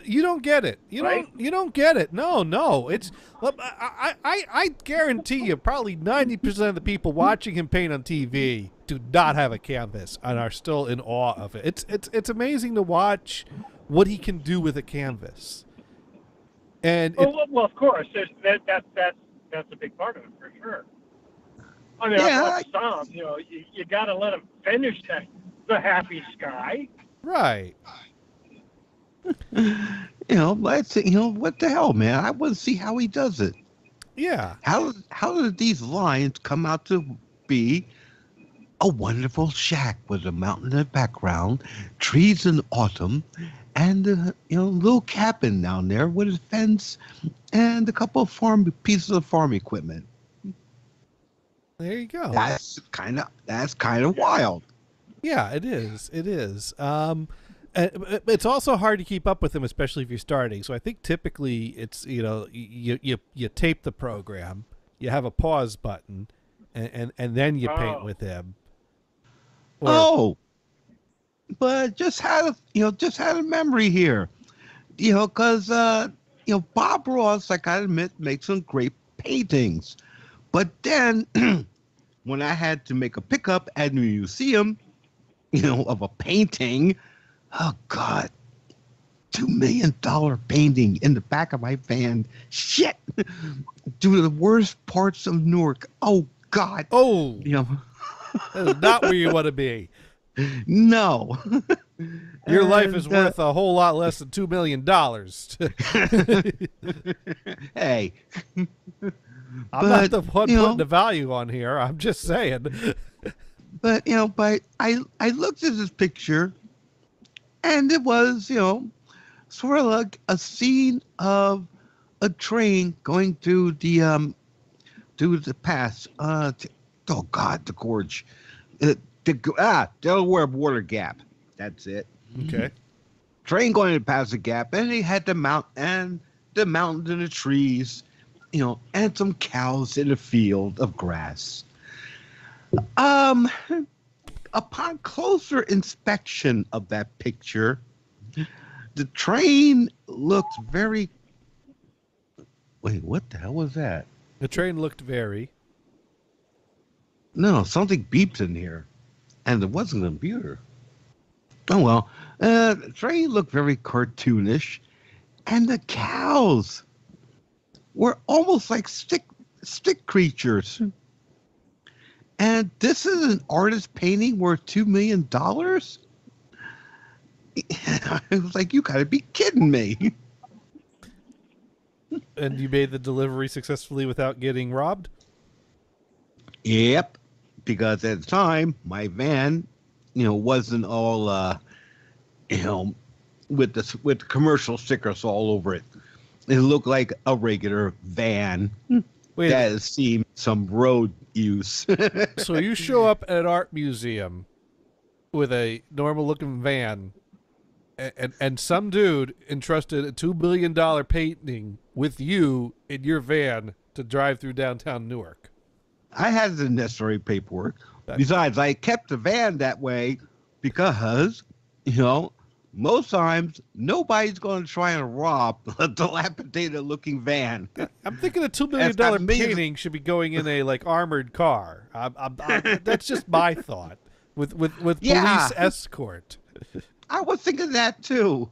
You don't get it. You don't get it. No. It's I guarantee you probably 90% of the people watching him paint on TV do not have a canvas and are still in awe of it. It's amazing to watch what he can do with a canvas. And well, of course, that's a big part of it for sure. I mean, Yeah. some, you got to let him finish the happy sky. right. Let's what the hell, man? I want to see how he does it. Yeah. How did these lines come out to be a wonderful shack with a mountain in the background, trees in autumn, and a little cabin down there with a fence and a couple of pieces of farm equipment. There you go. That's kind of wild. Yeah, it is. It is. It's also hard to keep up with them, especially if you're starting. So I think typically it's you tape the program, you have a pause button, and then you paint with him. But just had a memory here, because Bob Ross, I gotta admit, makes some great paintings, but then when I had to make a pickup at a museum, of a painting. Oh, God. $2 million painting in the back of my van. Shit. Due to the worst parts of Newark. Oh, God. Oh. That is not where you want to be. No. Your life is worth a whole lot less than $2 million. Hey. I'm not the one putting the value on here. I'm just saying. But I looked at this picture, and it was, sort of like a scene of a train going through the pass. Oh God, the gorge, Delaware Water Gap. That's it. Okay. Train going to pass the gap, and they had the mountains and the trees, and some cows in a field of grass. Upon closer inspection of that picture, the train looked very. Wait, what the hell was that? The train looked very. No, something beeped in here, and it wasn't a computer. Oh well, the train looked very cartoonish, and the cows were almost like stick creatures. And this is an artist painting worth $2 million? I was like, you gotta be kidding me. And you made the delivery successfully without getting robbed? Yep. Because at the time, my van, wasn't all, with the commercial stickers all over it. It looked like a regular van that has seen some road use. So you show up at an art museum with a normal looking van, and some dude entrusted a $2 billion painting with you in your van to drive through downtown Newark. I had the necessary paperwork. Besides, I kept the van that way because, most times nobody's going to try and rob a dilapidated looking van. I'm thinking a $2 million painting should be going in a armored car. That's just my thought with police escort. I was thinking that too.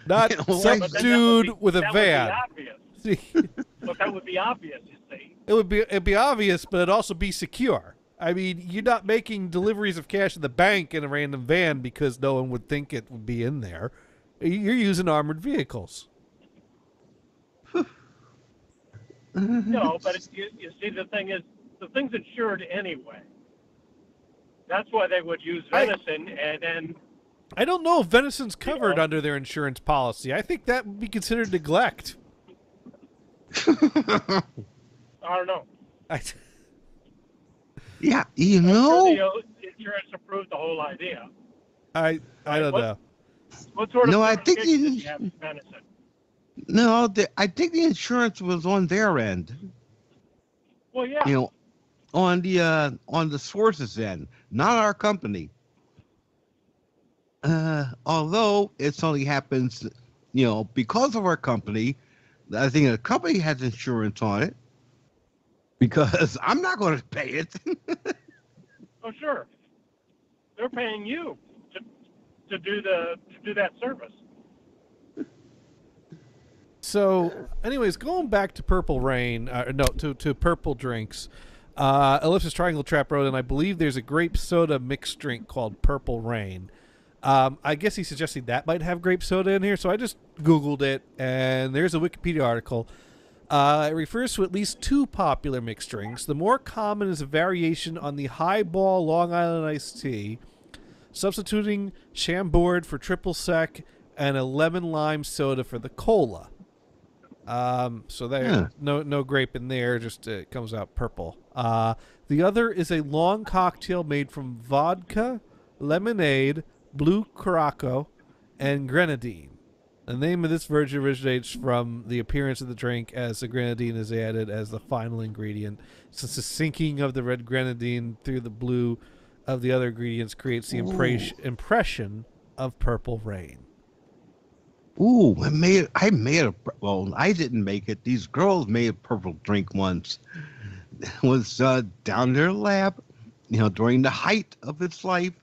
Not some dude with a van. But that would be obvious, you see. It'd be obvious, but it'd also be secure. I mean, you're not making deliveries of cash in the bank in a random van because no one would think it would be in there. You're using armored vehicles. No, but you see, the thing is, the thing's insured anyway. That's why they would use venison, and then... I don't know if venison's covered under their insurance policy. I think that would be considered neglect. I don't know. Yeah, I'm sure the insurance approved the whole idea. I don't know. What sort of No, I think certification you- did you have in venison? No, I think the insurance was on their end. Well, yeah. You know, on the source's end, not our company. Although it's only happens, because of our company. I think the company has insurance on it because I'm not going to pay it. Oh, sure. They're paying you to do that service. So, anyways, going back to Purple Rain, to Purple Drinks, Ellipsis Triangle Trap Road, and I believe there's a grape soda mixed drink called Purple Rain. I guess he's suggesting that might have grape soda in here, so I just Googled it, and there's a Wikipedia article. It refers to at least 2 popular mixed drinks. The more common is a variation on the Highball Long Island iced tea, substituting Chambord for triple sec and a lemon lime soda for the cola. So there, no grape in there, just it comes out purple. The other is a long cocktail made from vodka, lemonade, blue Curaçao, and grenadine. The name of this version originates from the appearance of the drink, as the grenadine is added as the final ingredient, since the sinking of the red grenadine through the blue of the other ingredients creates the impression of Purple Rain. Ooh, I didn't make it. These girls made a purple drink once. It was down their lab, during the height of its life.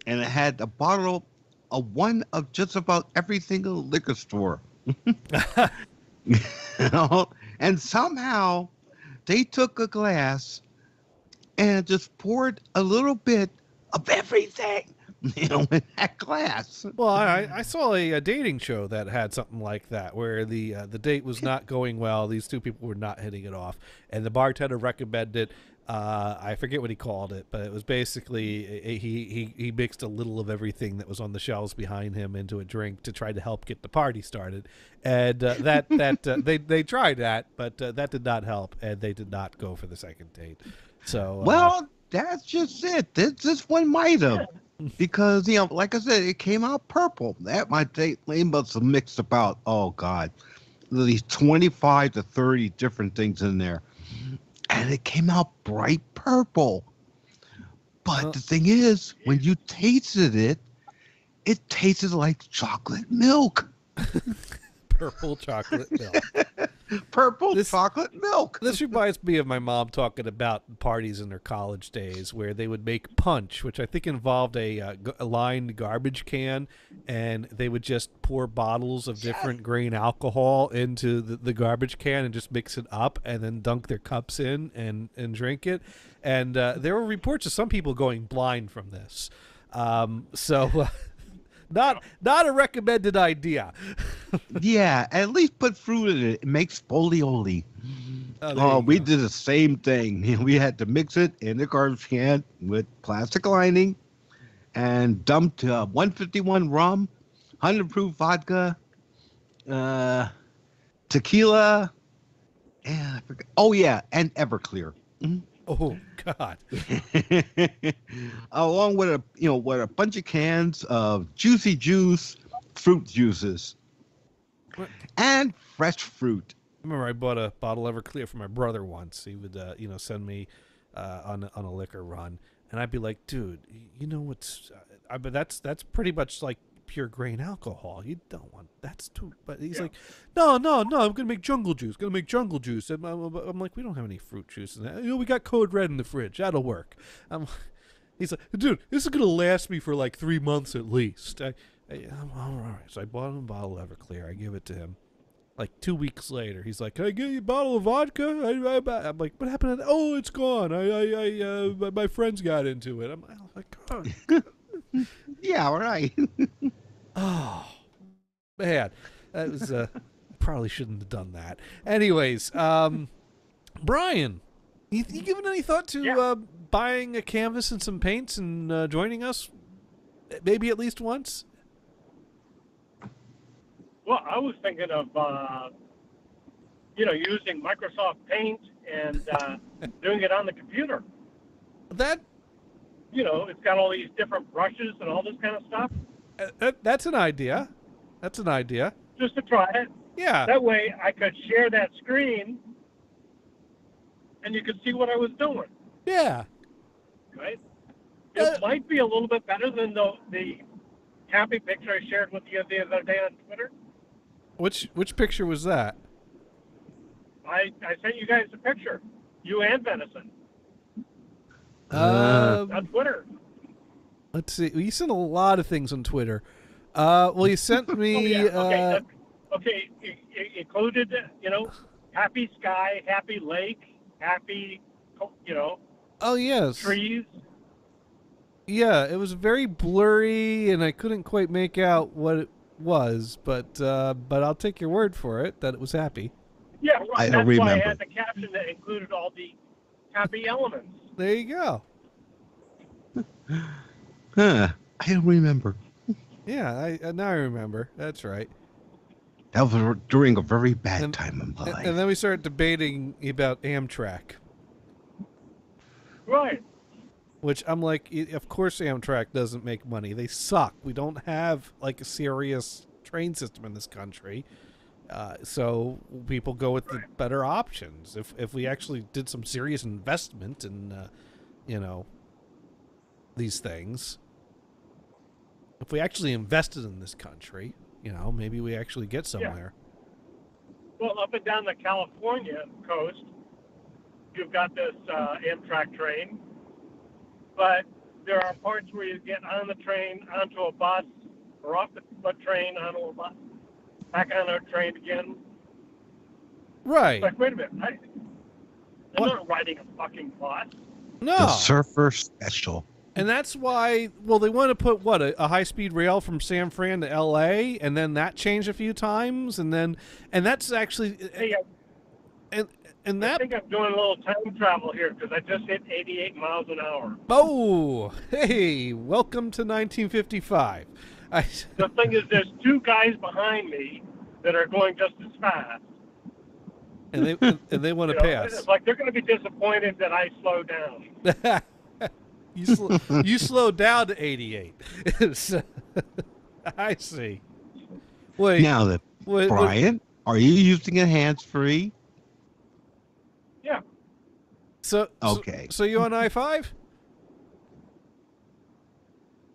And it had a bottle of one of just about everything in the liquor store. And somehow they took a glass and just poured a little bit of everything, in that glass. Well, I saw a dating show that had something like that, where the date was not going well. These 2 people were not hitting it off, and the bartender recommended. I forget what he called it, but it was basically he mixed a little of everything that was on the shelves behind him into a drink to try to help get the party started. And they tried that, but that did not help, and they did not go for the second date. So well, that's just it. This one might have, because like I said, it came out purple. That they must have mixed about, oh God, at least 25 to 30 different things in there. And it came out bright purple. But the thing is, when you tasted it, it tasted like chocolate milk. Purple chocolate milk. Chocolate milk. This reminds me of my mom talking about parties in her college days where they would make punch, which I think involved a lined garbage can, and they would just pour bottles of different grain alcohol into the garbage can and just mix it up and then dunk their cups in and drink it. And there were reports of some people going blind from this. Not a recommended idea. Yeah, at least put fruit in it. It makes folioli. We did the same thing. We had to mix it in the garbage can with plastic lining and dumped 151 rum, 100 proof vodka, tequila, and I forgot. Oh yeah, and Everclear. Mm-hmm. Oh God! Along with a bunch of cans of juicy juice, fruit juices, and fresh fruit. I remember I bought a bottle of Everclear for my brother once. He would send me on a liquor run, and I'd be like, dude, what's? But that's pretty much like pure grain alcohol. You don't want that's too. But he's like, no, I'm gonna make jungle juice. And I'm like, we don't have any fruit juice in that. We got Code Red in the fridge. That'll work. He's like, dude, this is gonna last me for like 3 months at least. I'm all right. So I bought him a bottle of Everclear. I give it to him. Like 2 weeks later, he's like, "Can I get you a bottle of vodka?" I'm like, "What happened to that?" "Oh, it's gone. My friends got into it." I'm like, "Oh." Yeah, all right. Oh, man. That was, probably shouldn't have done that. Anyways, Brian, you given any thought to buying a canvas and some paints and joining us maybe at least once? Well, I was thinking of, using Microsoft Paint and doing it on the computer. That... It's got all these different brushes and all this kind of stuff. That's an idea. That's an idea. just to try it. Yeah. That way I could share that screen and you could see what I was doing, Yeah. right? It might be a little bit better than the happy picture I shared with you the other day on Twitter. Which picture was that? I sent you guys a picture, you and Venison, on Twitter. Let's see. You sent a lot of things on Twitter. Well, you sent me. Okay, it included, happy sky, happy lake, happy, Oh yes. trees. Yeah, it was very blurry, and I couldn't quite make out what it was, but I'll take your word for it that it was happy. Yeah, right. That's remember. why I had the caption that included all the happy elements. There you go. Huh. I don't remember. Yeah, now I remember. That's right. That was during a very bad time in my life. And then we started debating about Amtrak, Right. which I'm like, of course Amtrak doesn't make money. They suck. We don't have like a serious train system in this country. So people go with the better options. If we actually did some serious investment in, these things, if we actually invested in this country, maybe we actually get somewhere. Well, up and down the California coast, you've got this Amtrak train, but there are parts where you get on the train, onto a bus, or off the train, onto a bus, back on a train again. Right. It's like, wait a minute, they're not riding a fucking bus. No. The Surfer Special. And that's why, well, they want to put, a high-speed rail from San Fran to L.A., and then that changed a few times, and that's actually, Hey, and I that, think I'm doing a little time travel here because I just hit 88 miles an hour. oh, hey, welcome to 1955. The thing is, there's two guys behind me that are going just as fast. and they want to pass. It's like they're going to be disappointed that I slow down. You slowed down to 88. I see. Wait. Now then, wait, Brian, are you using a hands-free? Yeah. Okay. So you on I-5?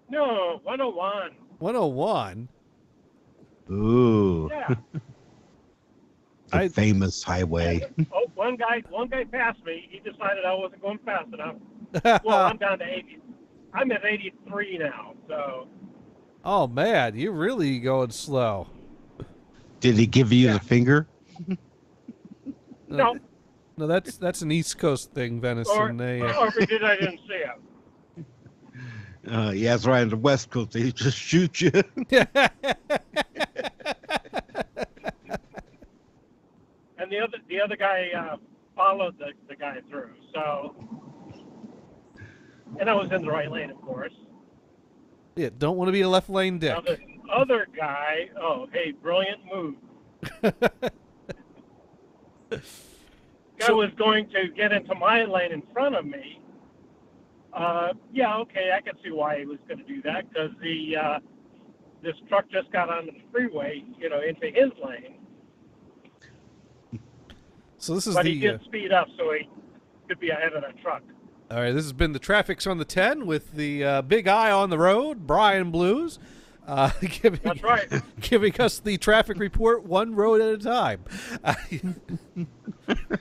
No, 101. 101? Ooh. Yeah. The famous highway. Oh, one guy passed me. He decided I wasn't going fast enough. Well, I'm down to 80. I'm at 83 now, so. Oh, man, you're really going slow. Did he give you the finger? No. No, that's an East Coast thing, Venison. Or if he did, I didn't see him. Yeah, that's right. On the West Coast, they just shoot you. And the other guy followed the guy through, so. And I was in the right lane, of course. Yeah, don't want to be a left lane dick. Now, this other guy, hey, brilliant move. Guy was going to get into my lane in front of me. Yeah, okay, I can see why he was going to do that, because this truck just got onto the freeway, into his lane. So this is But he did speed up, so he could be ahead of that truck. All right, this has been the Traffic's on the 10 with the big eye on the road, Brian Blues. That's right. Giving us the traffic report one road at a time.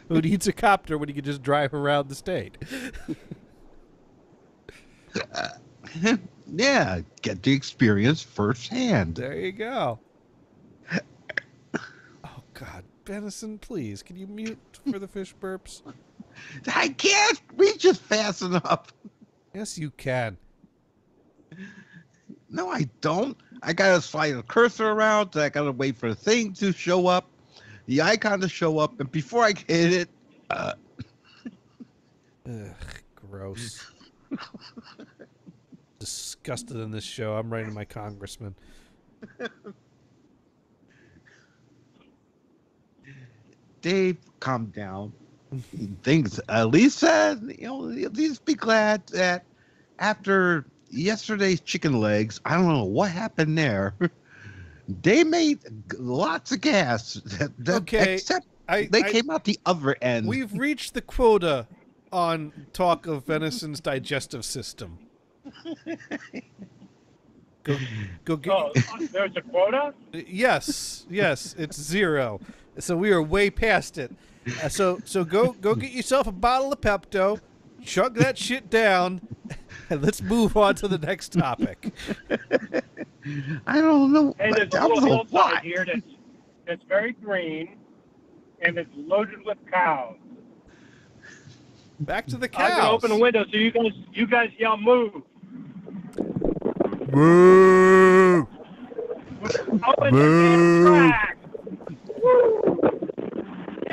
Who needs a copter when he can just drive around the state? Yeah, get the experience firsthand. There you go. Oh, God. Venison, please, can you mute for the fish burps? I can't reach it fast enough. Yes, you can. No, I don't. I gotta slide the cursor around. I gotta wait for the thing to show up, the icon to show up, and before I hit it, Ugh, gross. Disgusted in this show. I'm writing my congressman. Dave, calm down. Things at least at least be glad that after yesterday's chicken legs, I don't know what happened there. They made lots of gas. Okay, Except they came out the other end. We've reached the quota on talk of venison's digestive system. Go get. Oh, there's a quota? Yes, it's 0. So we are way past it. So go get yourself a bottle of Pepto, chug that shit down, and let's move on to the next topic. I don't know. And there's a little hillside here that's very green, and it's loaded with cows. Back to the I'm cows. gonna open the window so you guys yell move. Moo! Open the track.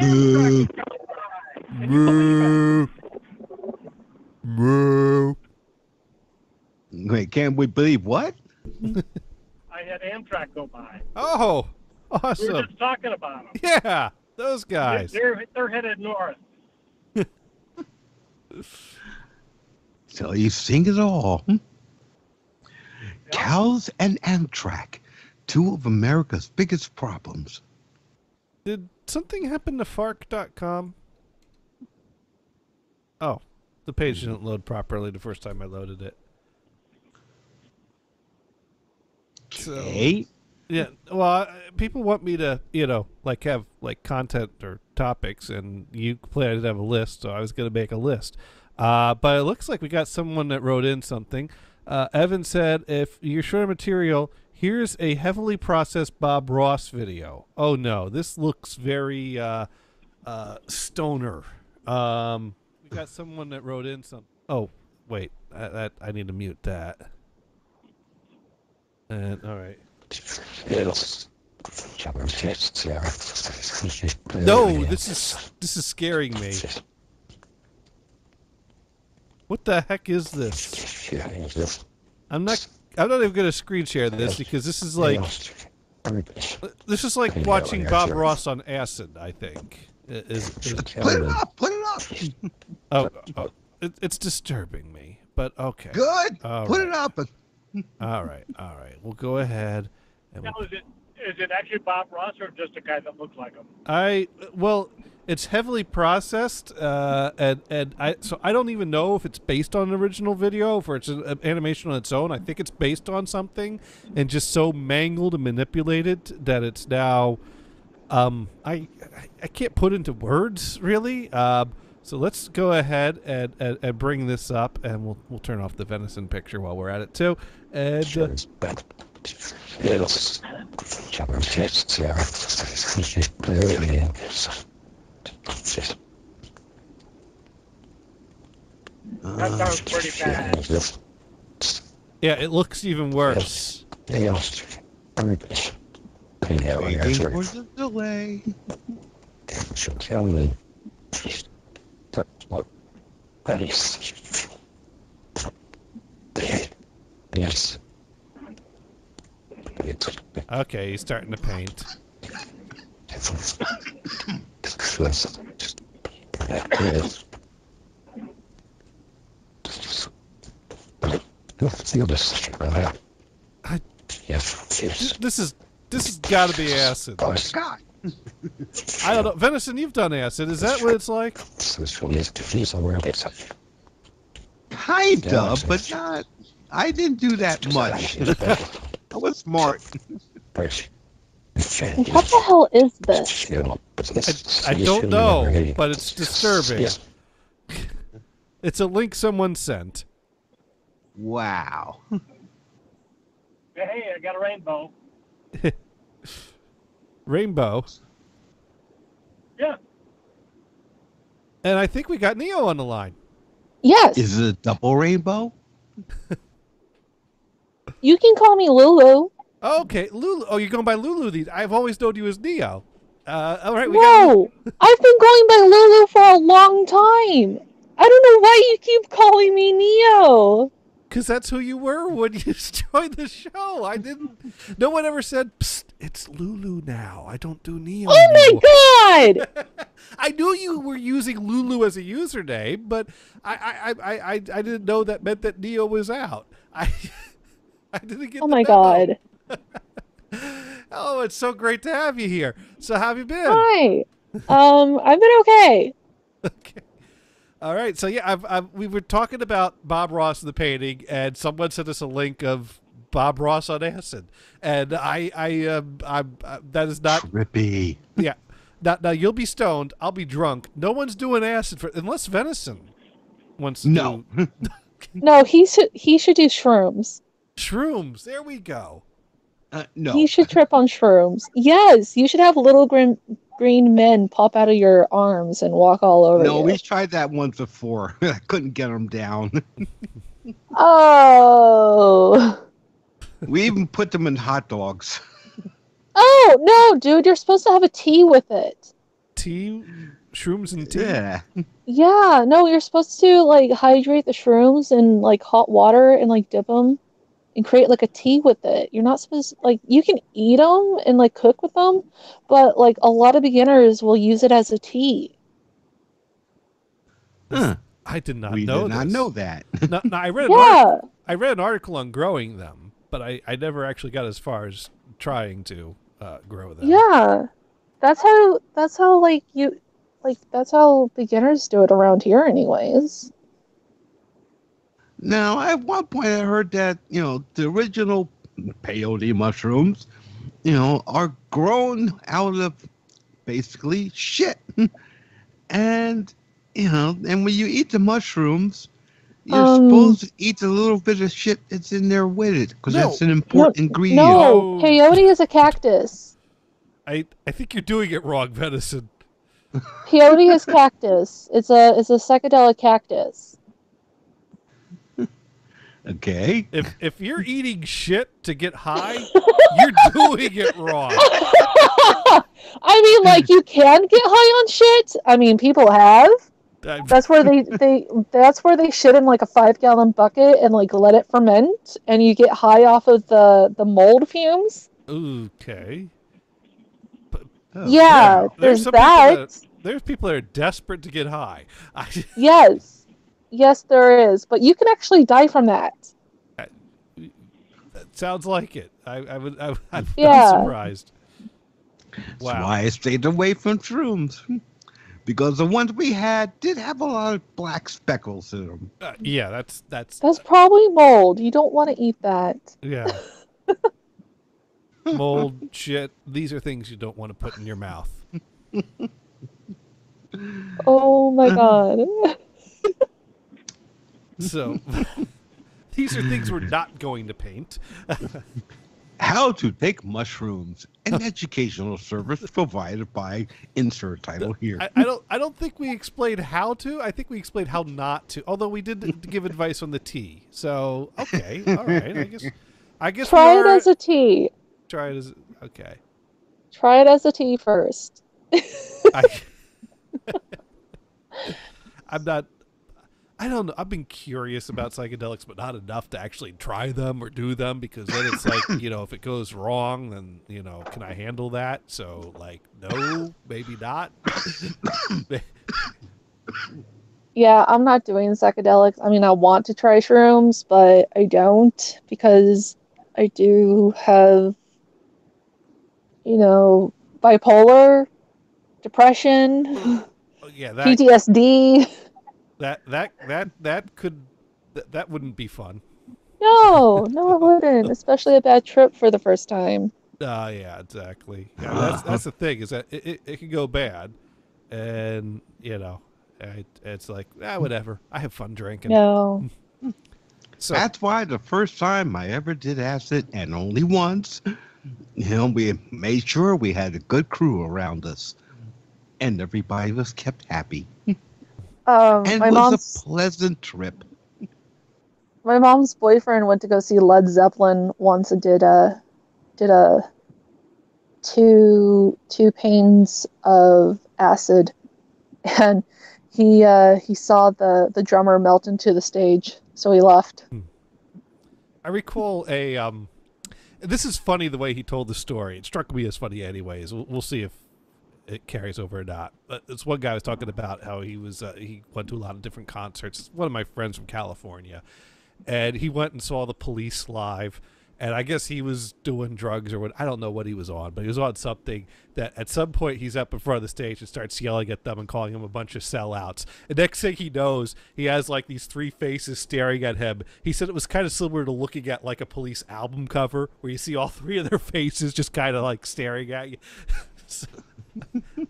Moo. Moo! Moo! Wait, can't we believe what? I had Amtrak go by. Oh, We were awesome! just talking about them. Yeah, those guys. They're headed north. So you've seen it all. Cows and Amtrak, 2 of America's biggest problems. Did something happen to Fark.com? Oh, the page didn't load properly the first time I loaded it. Okay. Yeah, well, people want me to, like have like content or topics, and you planned to have a list, so I was going to make a list. But it looks like we got someone that wrote in something. Evan said, if you're short of material, here's a heavily processed Bob Ross video. Oh no, this looks very stoner. We got someone that wrote in some. Oh wait, I need to mute that. And all right. No, this is scaring me. What the heck is this? I'm not even gonna screen share this because this is like watching Bob Ross on acid. I think. Put it up. Put it up. Oh, it's disturbing me. But okay. Good. All Put right. it up. All right. We'll go ahead. And Now, is it actually Bob Ross or just a guy that looks like him? well, it's heavily processed, and I don't even know if it's based on an original video, or it's an animation on its own. I think it's based on something, and just so mangled and manipulated that it's now, I can't put into words really. So let's go ahead and bring this up, and we'll turn off the venison picture while we're at it too. And That sounds pretty bad. yeah, it looks even worse. Waiting for the delay. Yes. Okay, he's starting to paint. This has got to be acid. God. I don't know. Venison, you've done acid. Is that what it's like? Kinda, but not. I didn't do that much. I was smart. What the hell is this? I don't know, but it's disturbing. It's a link someone sent. Wow. Hey, I got a rainbow. Rainbow. Yeah. And I think we got Neo on the line. Yes, Is it a double rainbow? you can call me Lulu. Okay, Lulu. Oh, you're going by Lulu. I've always known you as Neo. All right, we got. No, I've been going by Lulu for a long time. I don't know why you keep calling me Neo. because that's who you were when you joined the show. I didn't. No one ever said, "Psst, it's Lulu now. I don't do Neo." Oh anymore." my god! I knew you were using Lulu as a username, but I didn't know that meant that Neo was out. I didn't get. Oh the my memo. god! Oh, it's so great to have you here. So, how have you been? Hi. I've been okay. Okay. All right. So yeah, we were talking about Bob Ross and the painting, and someone sent us a link of Bob Ross on acid, and I that is not Trippy. yeah. Now you'll be stoned. I'll be drunk. No one's doing acid unless Venison wants to No. do No, he should do shrooms. shrooms. There we go. No. He should trip on shrooms. Yes, you should have little green men pop out of your arms and walk all over No, you. we tried that once before. I couldn't get him down. Oh. We even put them in hot dogs. Oh, no, dude, you're supposed to have a tea with it. Tea, shrooms, and tea. Yeah. Yeah, no, you're supposed to like hydrate the shrooms in like hot water and like dip them and create like a tea with it. You're not supposed to, like, you can eat them and like cook with them, but like a lot of beginners will use it as a tea. Huh. I did not We know did not this. know that. No, I read Yeah. I read an article on growing them, but I never actually got as far as trying to grow them. Yeah. That's how like you like that's how beginners do it around here anyways. Now, at one point I heard that, the original peyote mushrooms, are grown out of basically shit. And, and when you eat the mushrooms, you're supposed to eat a little bit of shit that's in there with it, because No. that's an important ingredient. No, Oh. peyote is a cactus. I think you're doing it wrong, Venison. Peyote is cactus. It's a psychedelic cactus. Okay. If you're eating shit to get high, you're doing it wrong. I mean, like, you can get high on shit. I mean, people have. That's where that's where they shit in like a 5-gallon bucket and like let it ferment, and you get high off of the mold fumes. Okay. Oh, Yeah, there's some that. There's people that are desperate to get high. Yes, there is. But you can actually die from that. That sounds like it. I'm Yeah. not surprised. That's Wow. why I stayed away from shrooms. Because the ones we had did have a lot of black speckles in them. Yeah, that's That's probably mold. You don't want to eat that. yeah. Mold, shit. These are things you don't want to put in your mouth. Oh my god. So these are things we're not going to paint. How to take mushrooms, an educational service provided by insert title here. I don't think we explained how to. I think we explained how not to. Although we did give advice on the tea. So okay, all right. I guess Try we it are, as a tea. try it as okay. Try it as a tea first. I'm not. I don't know. I've been curious about psychedelics, but not enough to actually try them or do them, because then it's like, if it goes wrong, then, can I handle that? So, like, no, maybe not. Yeah, I'm not doing psychedelics. I mean, I want to try shrooms, but I don't because I do have, bipolar, depression, Oh, yeah, that PTSD. that wouldn't be fun. No, it wouldn't, especially a bad trip for the first time. Yeah, exactly. Yeah, that's the thing, is that it can go bad, and it's like whatever. I have fun drinking. No. So That's why the first time I ever did acid, and only once, we made sure we had a good crew around us, and everybody was kept happy. And My it was mom's a pleasant trip. my mom's boyfriend went to go see Led Zeppelin once and did a two panes of acid, and he saw the drummer melt into the stage, so he left. I recall a this is funny the way he told the story. It struck me as funny anyways. We'll see if it carries over or not. But this one guy was talking about how he went to a lot of different concerts. One of my friends from California, and he went and saw the Police live. And I guess he was doing drugs or what. I don't know what he was on, but he was on something that at some point he's up in front of the stage and starts yelling at them and calling them a bunch of sellouts. And next thing he knows, he has like these three faces staring at him. He said it was kind of similar to looking at like a Police album cover where you see all three of their faces just kind of like staring at you. So,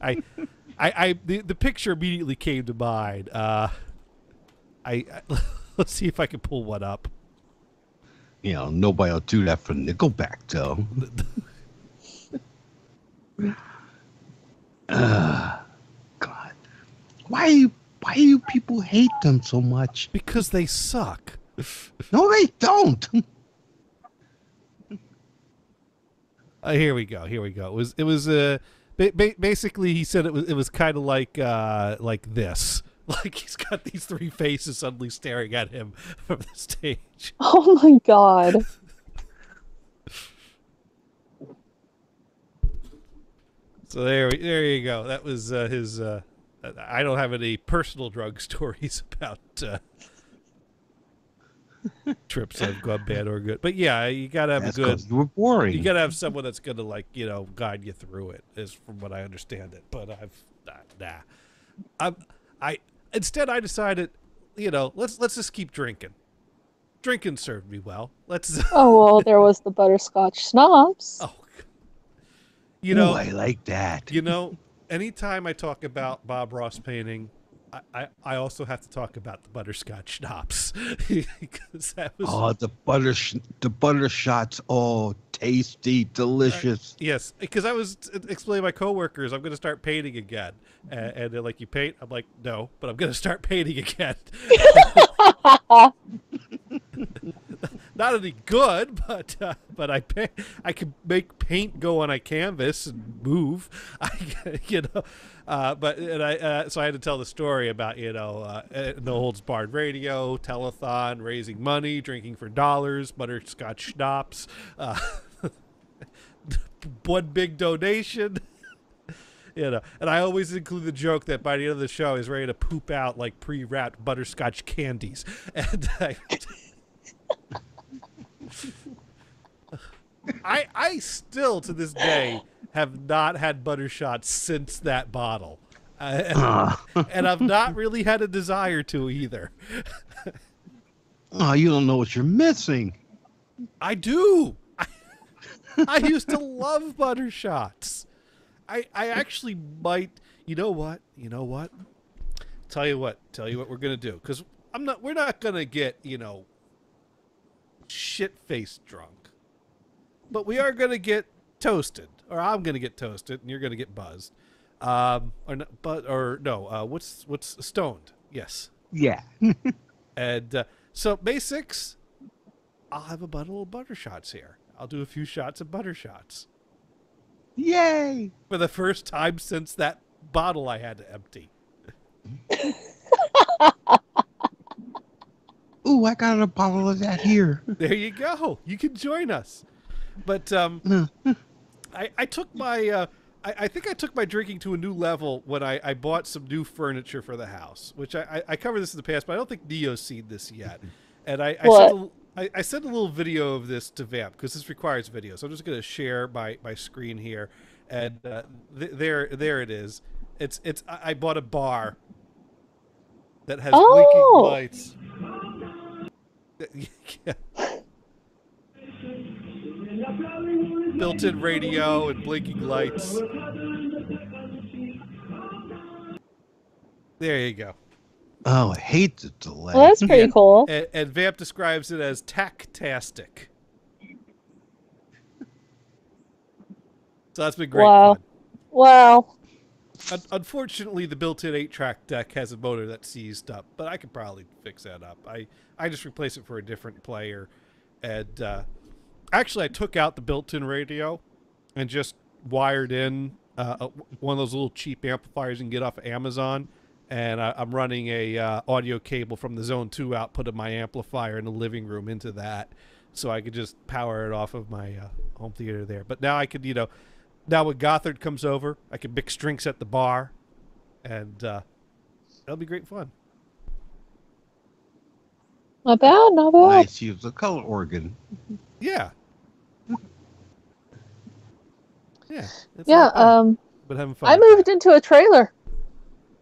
the picture immediately came to mind. Let's see if I can pull one up. You know, nobody will do that for Nickelback, though. God, why do you people hate them so much? Because they suck. No, they don't. Here we go. It was basically he said it was kind of like this. Like he's got these three faces suddenly staring at him from the stage. Oh my god. So there you go. That was his. I don't have any personal drug stories about trips I've gone bad or good, but yeah, you gotta have That's a good. You were boring. You gotta have someone that's gonna guide you through it. Is from what I understand it. But Instead, I decided, let's just keep drinking. Drinking served me well. Let's. Oh well, there was the butterscotch schnapps. Oh, Ooh, I like that. Anytime I talk about Bob Ross painting, I also have to talk about the butterscotch schnapps because that was the butter shots. Oh, tasty, delicious. Yes, because I was explaining to my coworkers I'm going to start painting again, and they're like, "You paint?" I'm like, "No, but I'm going to start painting again." Not any good, but I can make paint go on a canvas and move. So I had to tell the story about No Holds Barred Radio, telethon, raising money, drinking for dollars, butterscotch schnapps, one big donation. And I always include the joke that by the end of the show he's ready to poop out like pre-wrapped butterscotch candies, and I still to this day have not had butter shots since that bottle, and I've not really had a desire to either. Oh, you don't know what you're missing. I do. I used to love butter shots. I actually might. You know what? Tell you what we're gonna do, because we're not gonna get shit-faced drunk, but we are gonna get toasted, or I'm gonna get toasted, and you're gonna get buzzed, what's stoned? Yes. Yeah. And so May 6th, I'll have a bottle of butter shots here. I'll do a few shots of butter shots. Yay! For the first time since that bottle I had to empty. Ooh, I got a bottle of that here. There you go. You can join us. But I took my I think I took my drinking to a new level when I bought some new furniture for the house, which I covered this in the past, but I don't think Neo's seen this yet. And I sent a little video of this to Vamp because this requires video. So I'm just going to share my screen here, and there it is. I bought a bar that has blinking lights. Yeah. Built-in radio and blinking lights. There you go. Oh, I hate the delay. Well, that's pretty cool. And Vamp describes it as tack-tastic. So that's been great fun. Wow. Unfortunately, the built-in 8-track deck has a motor that's seized up, but I could probably fix that up. I just replaced it for a different player. And actually, I took out the built-in radio and just wired in one of those little cheap amplifiers you can get off of Amazon. And I'm running a audio cable from the Zone 2 output of my amplifier in the living room into that. so I could just power it off of my home theater there. But now I could, now when Gothard comes over, I can mix drinks at the bar, and that'll be great fun. Not bad, not bad. Nice use the color organ. Yeah. Yeah. It's Yeah, not bad, but having fun. I with moved that. into a trailer.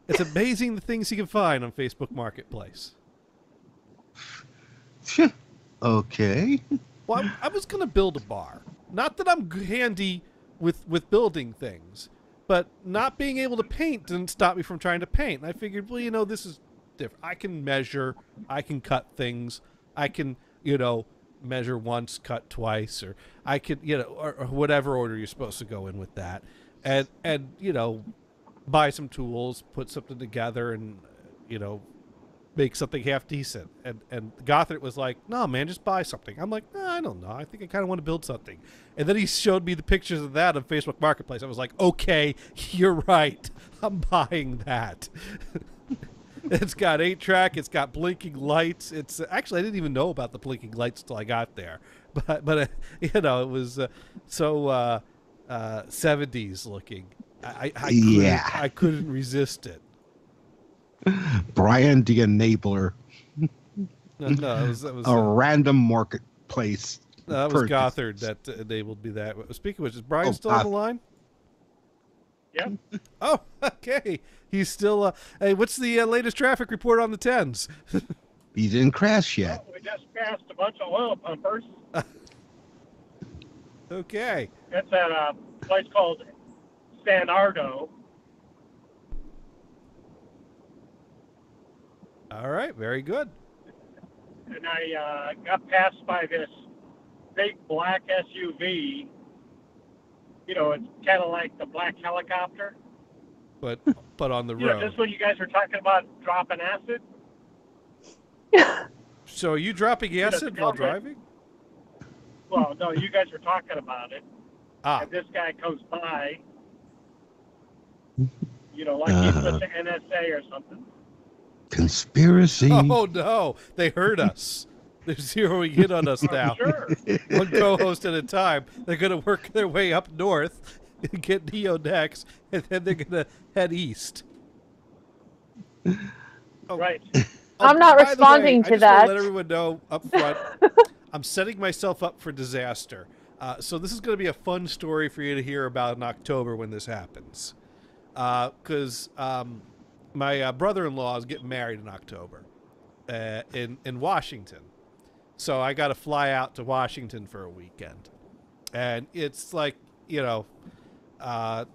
It's amazing the things you can find on Facebook Marketplace. Okay. Well, I was going to build a bar. Not that I'm handy with building things, but not being able to paint didn't stop me from trying to paint. And I figured, well, this is different. I can measure. I can cut things. I can, measure once, cut twice, or I could, or whatever order you're supposed to go in with that. And buy some tools, put something together, and, make something half decent. And Gothard was like, no, man, just buy something. I'm like, I don't know. I think I kind of want to build something. And then he showed me the pictures of that on Facebook Marketplace. I was like, okay, you're right. I'm buying that. It's got 8-track. It's got blinking lights. It's actually, I didn't even know about the blinking lights till I got there. But it was so 70s looking. I couldn't resist it. Brian the Enabler. No, it was a random marketplace. That was Gothard that enabled me that. Speaking of which, is Brian still on the line? Yep. Oh, okay. He's still. Hey, what's the latest traffic report on the 10s? He didn't crash yet. We just passed a bunch of oil pumpers. Okay. That's at a place called San Ardo. All right, very good. And I got passed by this big black SUV. It's kind of like the black helicopter. But on the road. This is when you guys were talking about dropping acid. So are you dropping acid while driving? Well, no, you guys were talking about it. Ah. And this guy comes by, like he's with the NSA or something. Conspiracy. Oh, no. They heard us. They're zeroing in on us now. Sure. One co-host at a time. They're going to work their way up north and get Neo next, and then they're going to head east. Oh. Right. I'm not By the responding way, to I just that. want to let everyone know up front, I'm setting myself up for disaster. So this is going to be a fun story for you to hear about in October when this happens. Because my brother-in-law is getting married in October in Washington. So I got to fly out to Washington for a weekend. And it's like, so I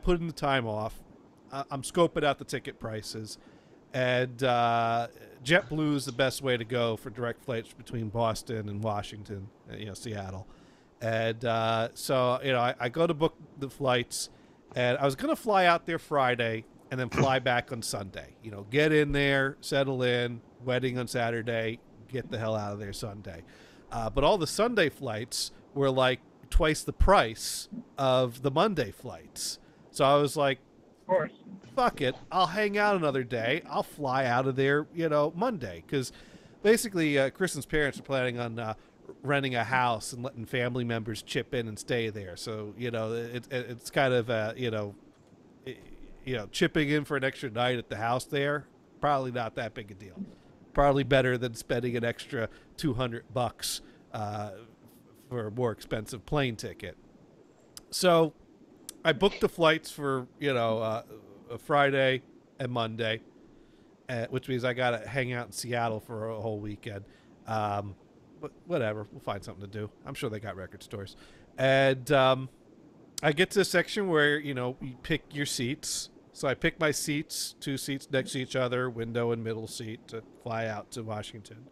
put in the time off. I'm scoping out the ticket prices. And JetBlue is the best way to go for direct flights between Boston and Washington, Seattle. And so I go to book the flights. And I was going to fly out there Friday and then fly back on Sunday. Get in there, settle in, wedding on Saturday, get the hell out of there Sunday. But all the Sunday flights were like twice the price of the Monday flights. So I was like, Of course. fuck it, I'll hang out another day. I'll fly out of there, Monday. Because basically, Kristen's parents are planning on renting a house and letting family members chip in and stay there. So, it's kind of, chipping in for an extra night at the house there. Probably not that big a deal. Probably better than spending an extra $200 for a more expensive plane ticket. So I booked the flights for, a Friday and Monday, which means I got to hang out in Seattle for a whole weekend. But whatever, we'll find something to do. I'm sure they got record stores. And I get to a section where, you pick your seats. So I pick my seats, 2 seats next to each other, window and middle seat to fly out to Washington.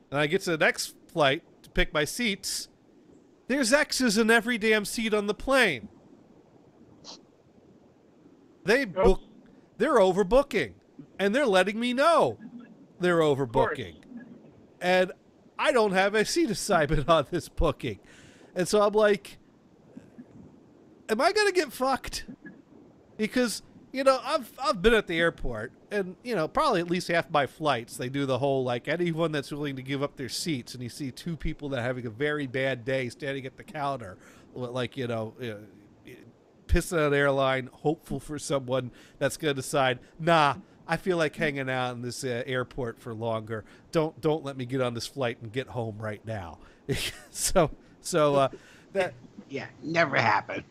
And I get to the next flight to pick my seats. There's X's in every damn seat on the plane. They're overbooking. And they're letting me know they're overbooking. And I don't have a seat assignment on this booking. And so I'm like, am I going to get fucked? Because, I've been at the airport and probably at least half my flights, they do the whole like anyone that's willing to give up their seats, and you see two people that are having a very bad day standing at the counter, like pissing on an airline, hopeful for someone that's going to decide, nah, I feel like hanging out in this airport for longer. Don't let me get on this flight and get home right now. so that Yeah, never happened.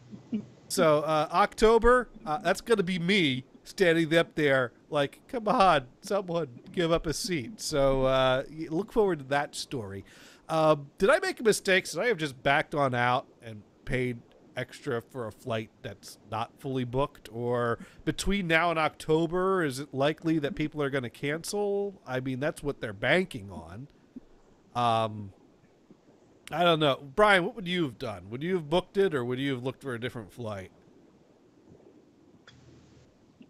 so October, that's going to be me standing up there like, come on, someone give up a seat. So look forward to that story. Did I make a mistake? Should I have just backed on out and paid extra for a flight that's not fully booked? Or between now and October, is it likely that people are going to cancel? I mean, that's what they're banking on. I don't know. Brian, what would you have done? Would you have booked it, or would you have looked for a different flight?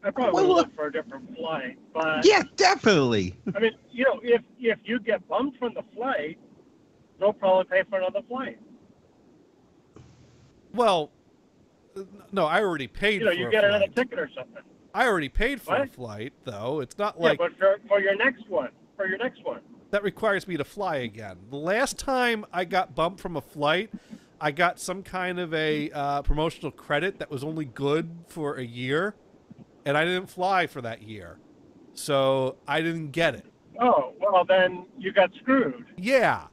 I probably would look for a different flight, but Yeah, definitely. I mean, if you get bumped from the flight, they'll probably pay for another flight. Well, no, I already paid for You a get flight. another ticket or something. I already paid for a What? flight, though. It's not Yeah, like but for your next one, that requires me to fly again. The last time I got bumped from a flight, I got some kind of a promotional credit that was only good for a year, and I didn't fly for that year. So I didn't get it. Oh, well, then you got screwed. Yeah.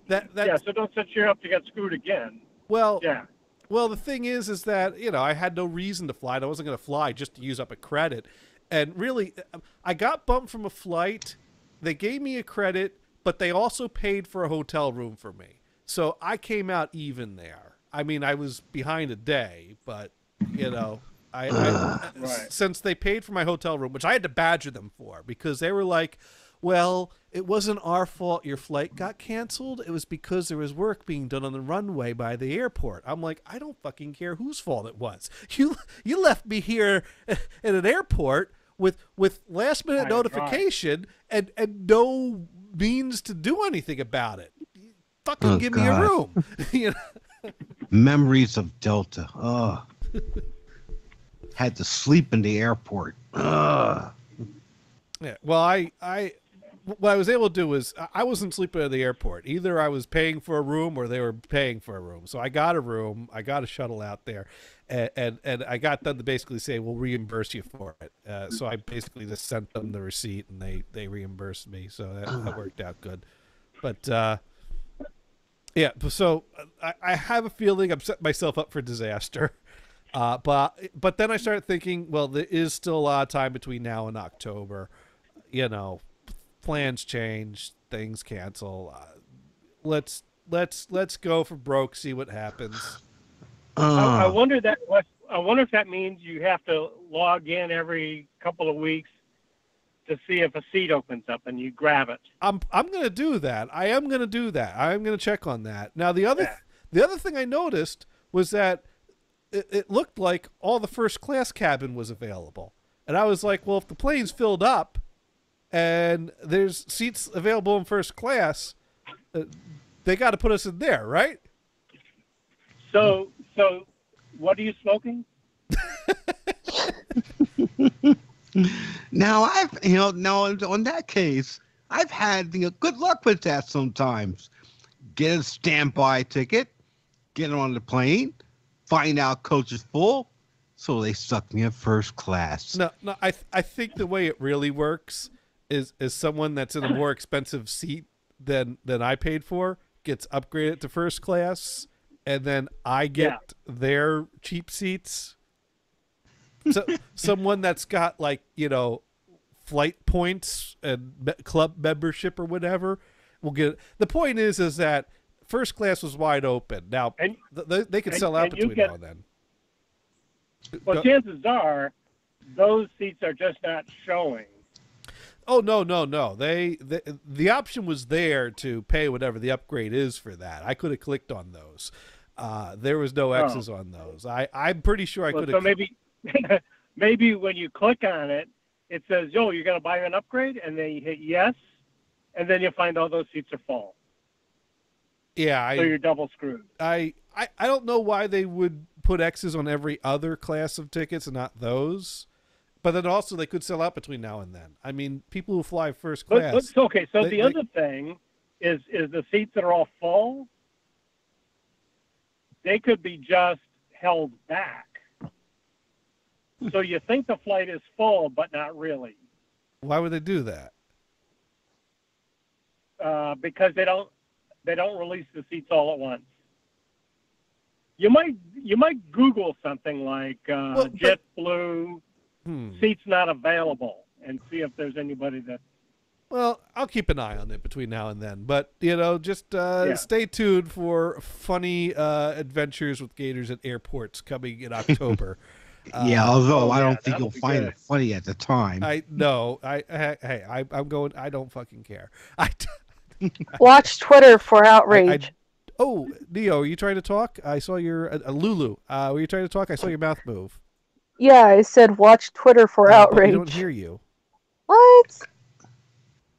That Yeah, so don't set you up to get screwed again. well, Yeah. Well, the thing is that, I had no reason to fly. I wasn't going to fly just to use up a credit. And really, I got bumped from a flight. They gave me a credit, but they also paid for a hotel room for me. So I came out even there. I mean, I was behind a day, but, Right. since they paid for my hotel room, which I had to badger them for, because they were like, well, it wasn't our fault your flight got canceled. It was because there was work being done on the runway by the airport. I'm like, I don't fucking care whose fault it was. You left me here at an airport with last minute Right, notification and no means to do anything about it. Fucking give me a God. room. Memories of Delta. Oh. Had to sleep in the airport. Ugh. Yeah. Well, what I was able to do was I wasn't sleeping at the airport. Either I was paying for a room or they were paying for a room. So I got a room. I got a shuttle out there, and I got them to basically say, we'll reimburse you for it. So I basically just sent them the receipt, and they reimbursed me. So that worked out good. But yeah, so I have a feeling I'm setting myself up for disaster. But then I started thinking, well, there is still a lot of time between now and October. Plans change, things cancel. Let's go for broke, see what happens. I wonder if that means you have to log in every couple of weeks to see if a seat opens up and you grab it. I'm gonna do that. I am gonna do that. I'm gonna check on that. Now the other thing I noticed was that it looked like all the first class cabin was available, and I was like, well, if the plane's filled up and there's seats available in first class, they got to put us in there, right? So what are you smoking? Now on that case, I've had good luck with that sometimes. Get a standby ticket, get on the plane, find out coach is full, so they suck me in first class. No, I think the way it really works is someone that's in a more expensive seat than I paid for gets upgraded to first class, and then I get their cheap seats. So someone that's got flight points and club membership or whatever will get it. The point is that first class was wide open. Now they could sell out between now and then. Well, chances are those seats are just not showing. Oh no! The option was there to pay whatever the upgrade is for that. I could have clicked on those. There was no X's on those. I'm pretty sure I could have. So maybe when you click on it, it says, "Yo, you're gonna buy an upgrade," and then you hit yes, and then you find all those seats are full. Yeah, so you're double screwed. I don't know why they would put X's on every other class of tickets and not those. But then also they could sell out between now and then. I mean, people who fly first class. Okay, so the other thing is the seats that are all full, they could be just held back. So you think the flight is full, but not really. Why would they do that? Because they don't release the seats all at once. You might Google something like JetBlue seats not available and see if there's anybody that. Well, I'll keep an eye on it between now and then. But, just stay tuned for funny adventures with gators at airports coming in October. Although I don't think you'll find it funny at the time. I'm going. I don't fucking care. Watch Twitter for outrage. Neo, are you trying to talk? I saw your Lulu. Were you trying to talk? I saw your mouth move. Yeah, I said watch Twitter for outrage. I don't hear you. What?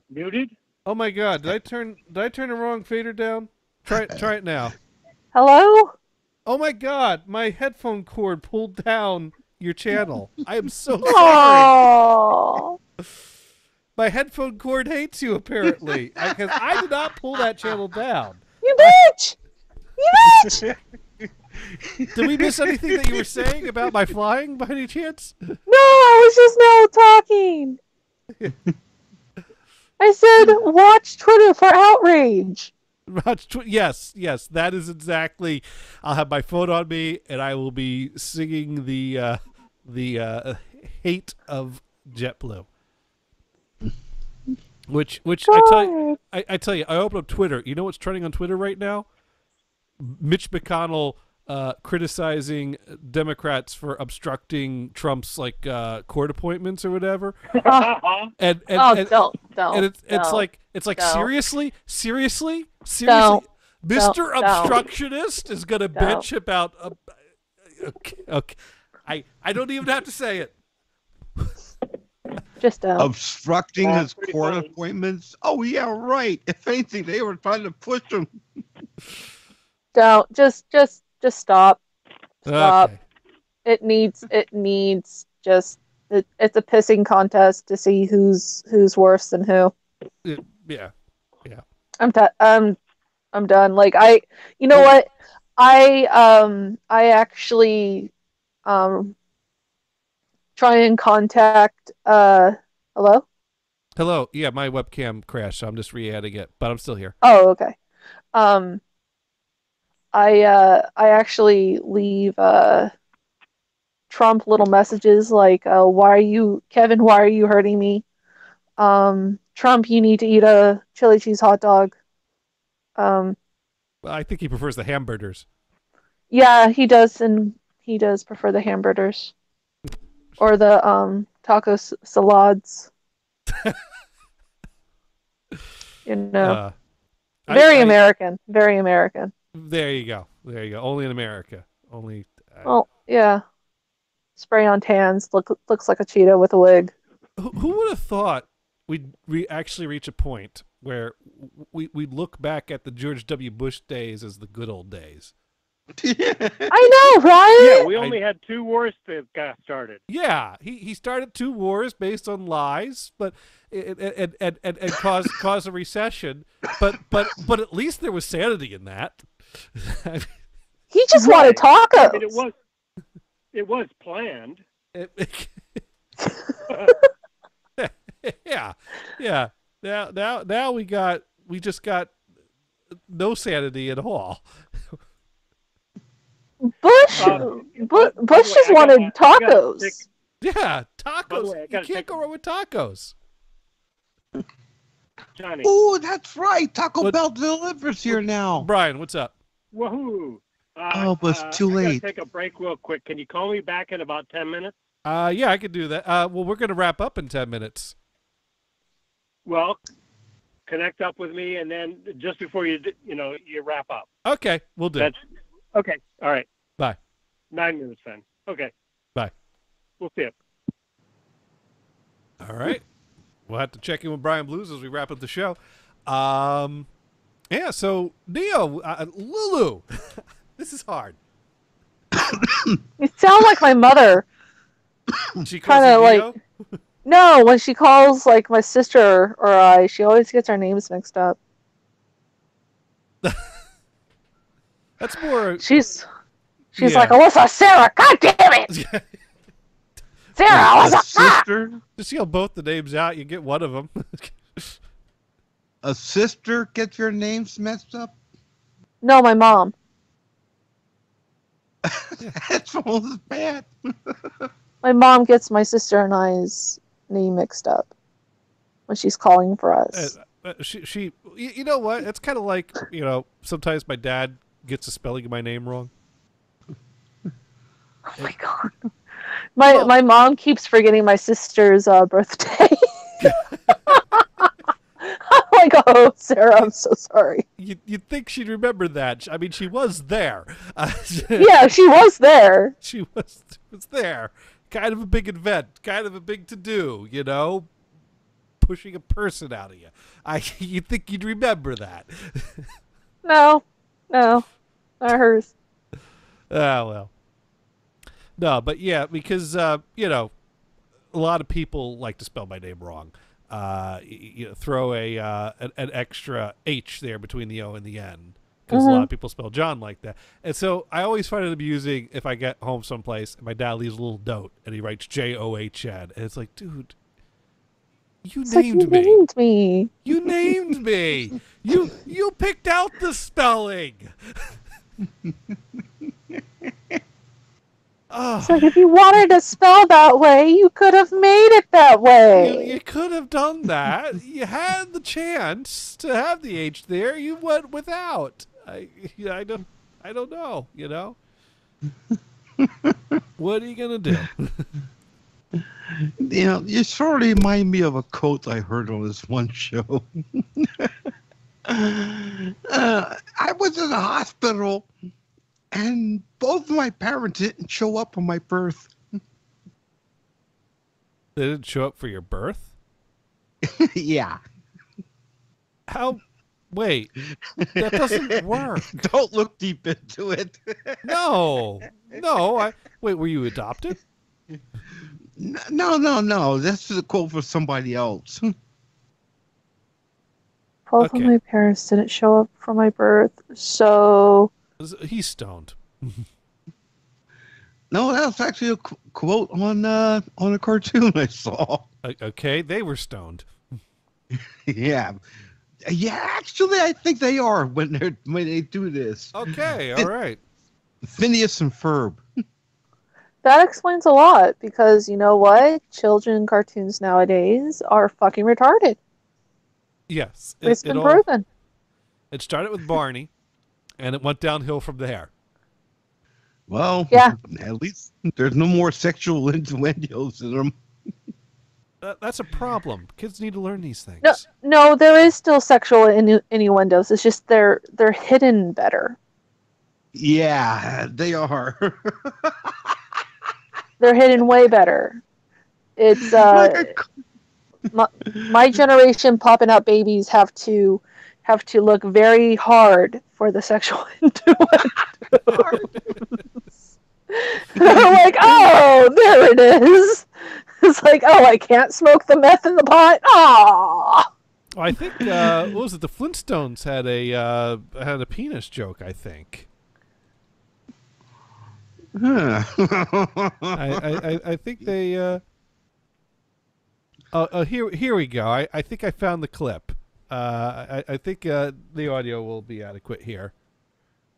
Muted? Oh my God! Did I turn the wrong fader down? Try it now. Hello? Oh my God! My headphone cord pulled down your channel. I am so sorry. Oh. My headphone cord hates you apparently because I did not pull that channel down. You bitch! You bitch! Did we miss anything that you were saying about my flying by any chance? No, I was just now talking. I said watch Twitter for outrage. Yes, that is exactly. I'll have my phone on me, and I will be singing the hate of JetBlue. Which I tell you, I open up Twitter. You know what's trending on Twitter right now? Mitch McConnell criticizing Democrats for obstructing Trump's court appointments or whatever. Don't. And it's like seriously, Mr. Obstructionist is gonna bitch about. Okay. I don't even have to say it. Just obstructing his court appointments. Oh yeah, right. If anything, they were trying to push him. Don't just stop. Stop. Okay. It needs just it's a pissing contest to see who's worse than who. Yeah. I'm done. Like you know what? I actually try and contact hello? Hello. Yeah, my webcam crashed, so I'm just re-adding it, but I'm still here. Oh, okay. I actually leave Trump little messages like why are you hurting me? Trump, you need to eat a chili cheese hot dog. I think he prefers the hamburgers. Yeah, he does, and he does prefer the hamburgers. Or the taco salads. Very American. Very American. There you go. Only in America. Only. Well, yeah. Spray on tans. Looks like a cheetah with a wig. Who would have thought we'd actually reach a point where we look back at the George W. Bush days as the good old days? I know, right? Yeah, we only had 2 wars that got started. Yeah, he started 2 wars based on lies, but and caused a recession. But at least there was sanity in that. He just wanted tacos. I mean, it was planned. Yeah. Now we just got no sanity at all. Bush just wanted tacos. Yeah, tacos. You can't go wrong with tacos. Johnny. Oh, that's right. Taco Bell delivers here now. Brian, what's up? Woohoo! But it's too I late. gotta take a break real quick. Can you call me back in about 10 minutes? Yeah, I could do that. Well, we're going to wrap up in 10 minutes. Well, connect up with me, and then just before you wrap up. Okay, we'll do. Okay. All right. Bye. 9 minutes then. Okay. Bye. We'll see you. All right. We'll have to check in with Brian Blues as we wrap up the show. Yeah, so Neo, Lulu, this is hard. You sound like my mother. She calls Kinda you like- Neo? No, when she calls like my sister or I, she always gets our names mixed up. That's more. She's Yeah. like, Alyssa, Sarah, God damn it, Sarah, A Alyssa, ah! sister? Just yell both the names out. You get one of them. A sister gets your names messed up? No, my mom. That's almost bad. My mom gets my sister and I's name mixed up when she's calling for us. You know what? It's kind of like, sometimes my dad gets the spelling of my name wrong. Oh my god. My mom keeps forgetting my sister's birthday. I'm like, oh, Sarah, I'm so sorry. You'd think she'd remember that. I mean, she was there. Yeah, she was there. She was there. Kind of a big event. Kind of a big to-do, pushing a person out of you. You'd think you'd remember that. No, not hers. Ah, well. No, but yeah, because, a lot of people like to spell my name wrong. Throw an extra H there between the O and the N. Because a lot of people spell John like that. And so I always find it amusing if I get home someplace and my dad leaves a little note and he writes John. And it's like, dude, you named me. Named me. You named me. You picked out the spelling. It's like, if you wanted to spell that way, you could have made it that way. You could have done that. You had the chance to have the H there. You went without. I don't know. What are you gonna do? You sort of remind me of a quote I heard on this one show. I was in a hospital, and both of my parents didn't show up for my birth. They didn't show up for your birth? Yeah. How? Wait, that doesn't work. Don't look deep into it. No. Wait, were you adopted? No. This is a quote for somebody else. Both of my parents didn't show up for my birth, so... He's stoned. No, that was actually a quote on a cartoon I saw. Okay, they were stoned. Yeah, actually, I think they are when they do this. Okay, all right. Phineas and Ferb. That explains a lot, because you know what? Children cartoons nowadays are fucking retarded. Yes. It's been proven. It started with Barney, and it went downhill from there. Well, yeah. At least there's no more sexual innuendos in them. That's a problem. Kids need to learn these things. No, there is still sexual innuendos. It's just they're hidden better. Yeah, they are. They're hidden way better. It's my generation popping out babies have to look very hard for the sexual innuendos. They're like, oh, there it is. It's like, oh, I can't smoke the meth in the pot. Ah. I think what was it? The Flintstones had a penis joke. I think. Huh. I think they. Here we go. I think I found the clip. I think the audio will be adequate here.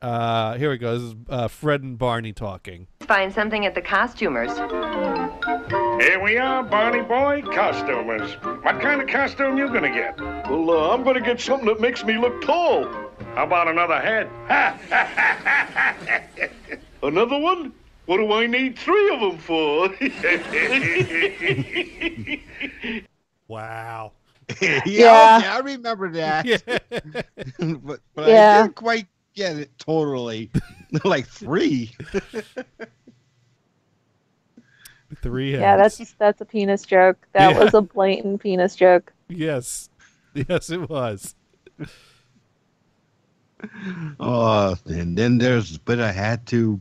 Here we go. This is Fred and Barney talking. Find something at the costumers. Here we are, Barney boy, costumers. What kind of costume you gonna get? Well, I'm gonna get something that makes me look tall. How about another head? Another one? What do I need 3 of them for? Wow. Yeah, I remember that. Yeah. but Yeah. I didn't quite get it totally. Like 3. 3 heads. Yeah, that's a penis joke. That was a blatant penis joke. Yes, it was. And then there's, but I had to,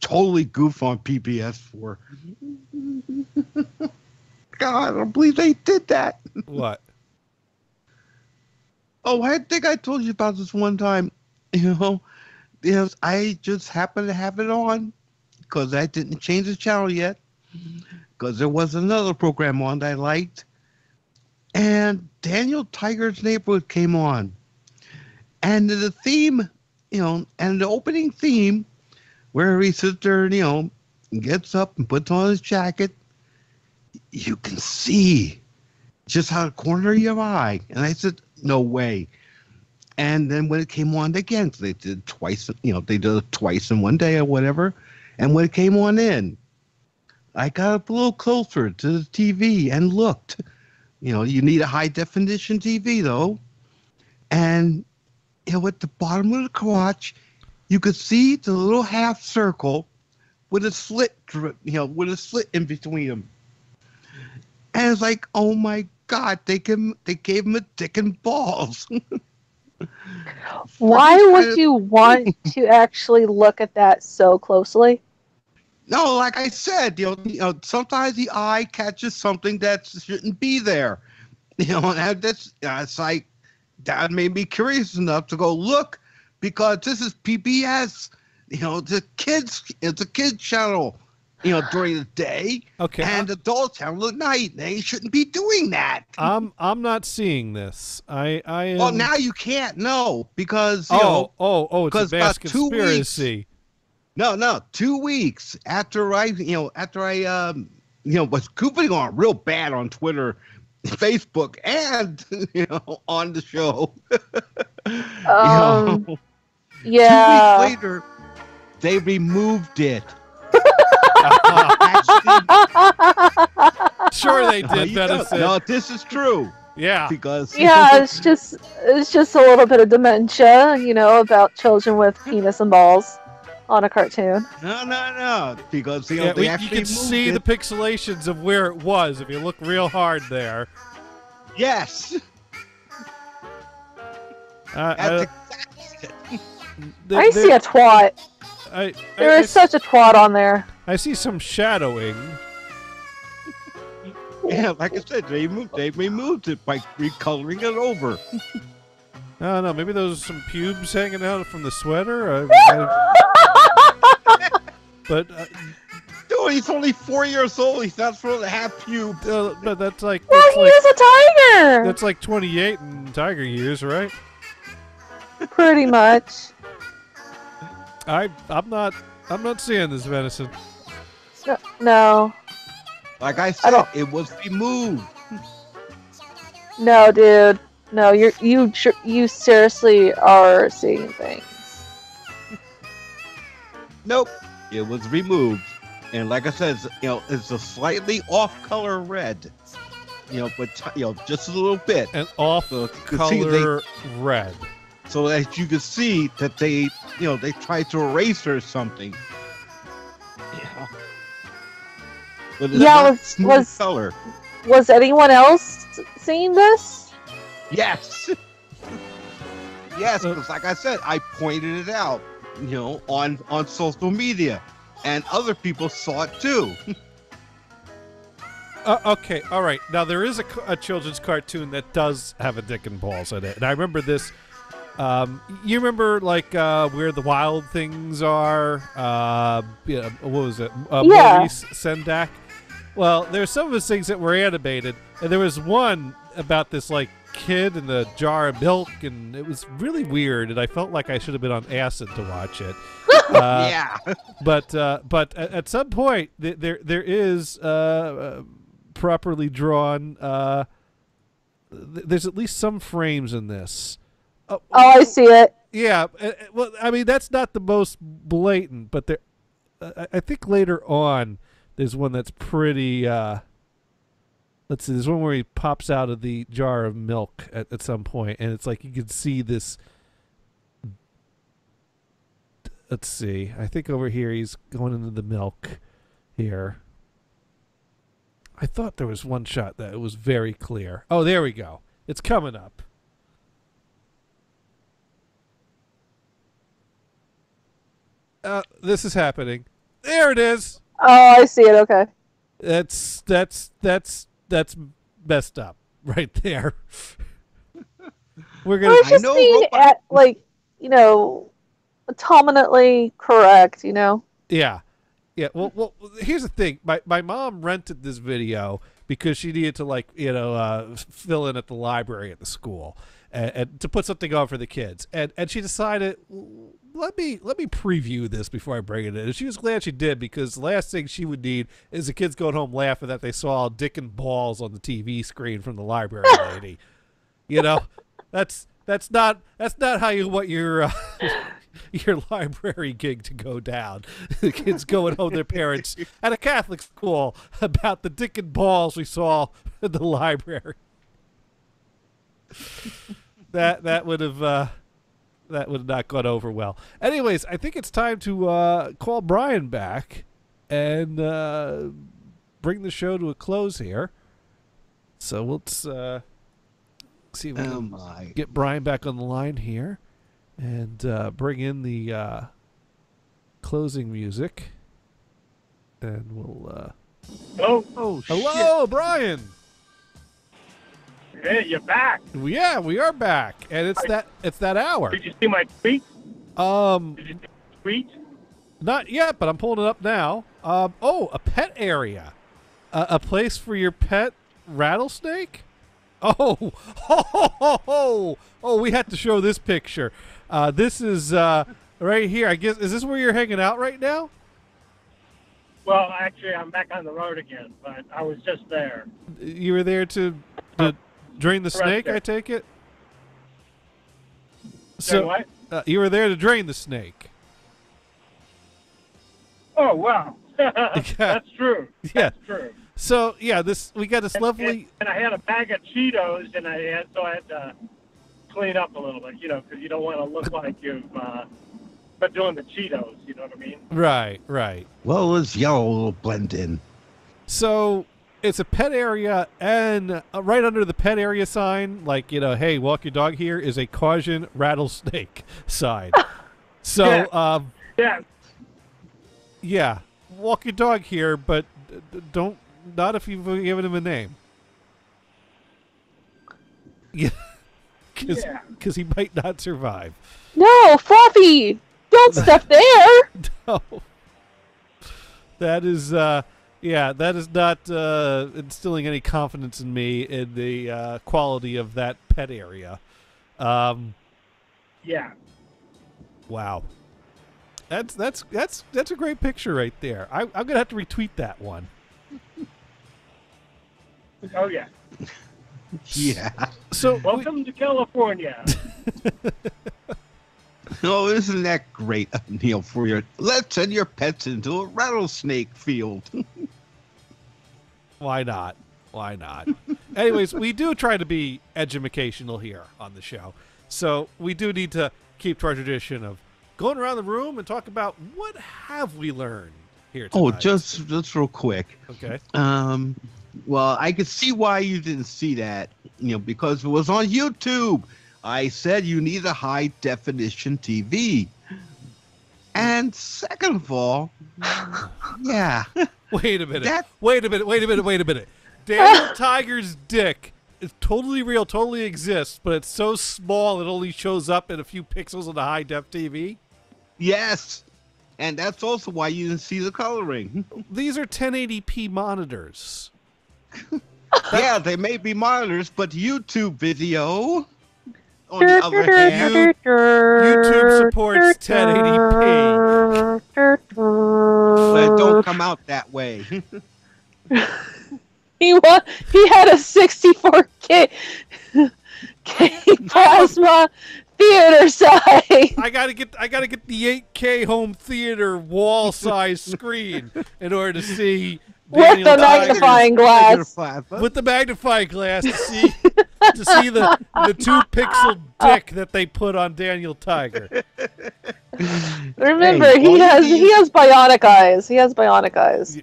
totally goof on PBS4. God, I don't believe they did that. What? Oh, I think I told you about this one time. Yes, I just happened to have it on because I didn't change the channel yet because there was another program on that I liked. And Daniel Tiger's Neighborhood came on. And the theme, and the opening theme where he sits there, gets up and puts on his jacket, you can see just out of the corner of your eye. And I said, no way. And then when it came on again, so they did it twice, they did it twice in one day or whatever. And when it came on in, I got up a little closer to the TV and looked. You need a high definition TV though. And, at the bottom of the crotch, you could see the little half circle with a slit, with a slit in between them. And it's like, oh my God, they gave him a dick and balls. Why would you want to actually look at that so closely? No, like I said, sometimes the eye catches something that shouldn't be there. And it's like, that made me curious enough to go look, because this is PBS. It's a kids channel. During the day, okay, and adult channel at night. They shouldn't be doing that. I'm not seeing this. I am... Well, now you can't know because it's a vast conspiracy. No, 2 weeks after I was cooping on real bad on Twitter, Facebook, and on the show. Yeah. 2 weeks later, they removed it. Sure they did, Venison. No, this is true. Yeah. Because it's just a little bit of dementia, about children with penis and balls on a cartoon. No. Because they you actually can see the pixelations of where it was if you look real hard there. Yes. I see a twat. There is such a twat on there. I see some shadowing. Yeah, like I said, they removed it by recoloring it over. I don't know. Maybe those are some pubes hanging out from the sweater. But dude, he's only 4 years old. He's not supposed to have pubes. But that's like. Well, he is a tiger. That's like 28 in tiger years, right? Pretty much. I'm not seeing this, Venison. No. Like I said, it was removed. No, dude. No, you seriously are seeing things. Nope, it was removed, and like I said, it's a slightly off-color red. But just a little bit. An off-color red. So that you can see that they tried to erase or something. But it's was color. Was anyone else seeing this? Yes. Yes, because like I said, I pointed it out, on social media, and other people saw it too. Okay, all right. Now there is a children's cartoon that does have a dick and balls in it, and I remember this. You remember Where the Wild Things Are? What was it? Maurice Sendak. Well, there's some of his things that were animated, and there was one about this kid in a jar of milk, and it was really weird, and I felt like I should have been on acid to watch it. Yeah. But at some point there is properly drawn. There's at least some frames in this. Oh, I see it. Yeah, well, I mean that's not the most blatant, but there. I think later on there's one that's pretty. Let's see. There's one where he pops out of the jar of milk at some point, and it's like you can see this. Let's see. I think over here he's going into the milk. Here. I thought there was one shot that it was very clear. Oh, there we go. It's coming up. This is happening. There it is. Oh, I see it. Okay. That's messed up right there. We're Well, gonna. it's just being at automatically correct. Yeah. Well, here's the thing. My mom rented this video because she needed to fill in at the library at the school and to put something on for the kids. And she decided, let me preview this before I bring it in. And she was glad she did, because the last thing she would need is the kids going home laughing that they saw dick and balls on the TV screen from the library lady. That's not how you want your your library gig to go down. The kids going home, their parents at a Catholic school, about the dick and balls we saw in the library. That would have not gone over well. Anyways, I think it's time to call Brian back and bring the show to a close here. So let's see if we can get Brian back on the line here and bring in the closing music. And we'll... Hello? Hello, Brian! Hey, you're back. Yeah, we are back. And it's that hour. Did you see my tweet? Did you see my tweet? Not yet, but I'm pulling it up now. A pet area. A place for your pet rattlesnake? Oh, we had to show this picture. This is right here. I guess, is this where you're hanging out right now? Well, actually, I'm back on the road again, but I was just there. You were there to drain the snake, I take it? So what? You were there to drain the snake. Oh, wow. That's true. Yeah. That's true. So, yeah, we got this lovely... And I had a bag of Cheetos, and I had to clean up a little bit, because you don't want to look like you've been doing the Cheetos, you know what I mean? Right. Well, this yellow will blend in. So, it's a pet area, and right under the pet area sign, hey, walk your dog here, is a caution rattlesnake sign. So, yeah, walk your dog here, but not if you've given him a name. Yeah, because he might not survive. No, Fluffy, don't step there. No, that is not instilling any confidence in me in the quality of that pet area. Yeah. Wow. That's a great picture right there. I'm gonna have to retweet that one. Oh yeah. Yeah. So welcome to California. Oh, isn't that great, Neil? Let's send your pets into a rattlesnake field. Why not? Anyways, we do try to be educational here on the show, so we do need to keep to our tradition of going around the room and talk about what have we learned here tonight. Oh, just real quick. Okay. Well, I could see why you didn't see that, because it was on YouTube. I said you need a high definition TV. And second of all, yeah. Wait a minute. Daniel Tiger's dick is totally real, totally exists, but it's so small it only shows up in a few pixels on the high def TV? Yes. And that's also why you didn't see the coloring. These are 1080p monitors. Yeah, they may be monitors, but YouTube video, on the other hand, YouTube supports 1080p. But it don't come out that way. He had a 64K plasma theater size. I gotta get the 8K home theater wall size screen in order to see with the magnifying glass. With the magnifying glass to see the 2-pixel dick that they put on Daniel Tiger. Remember, he has bionic eyes. He has bionic eyes.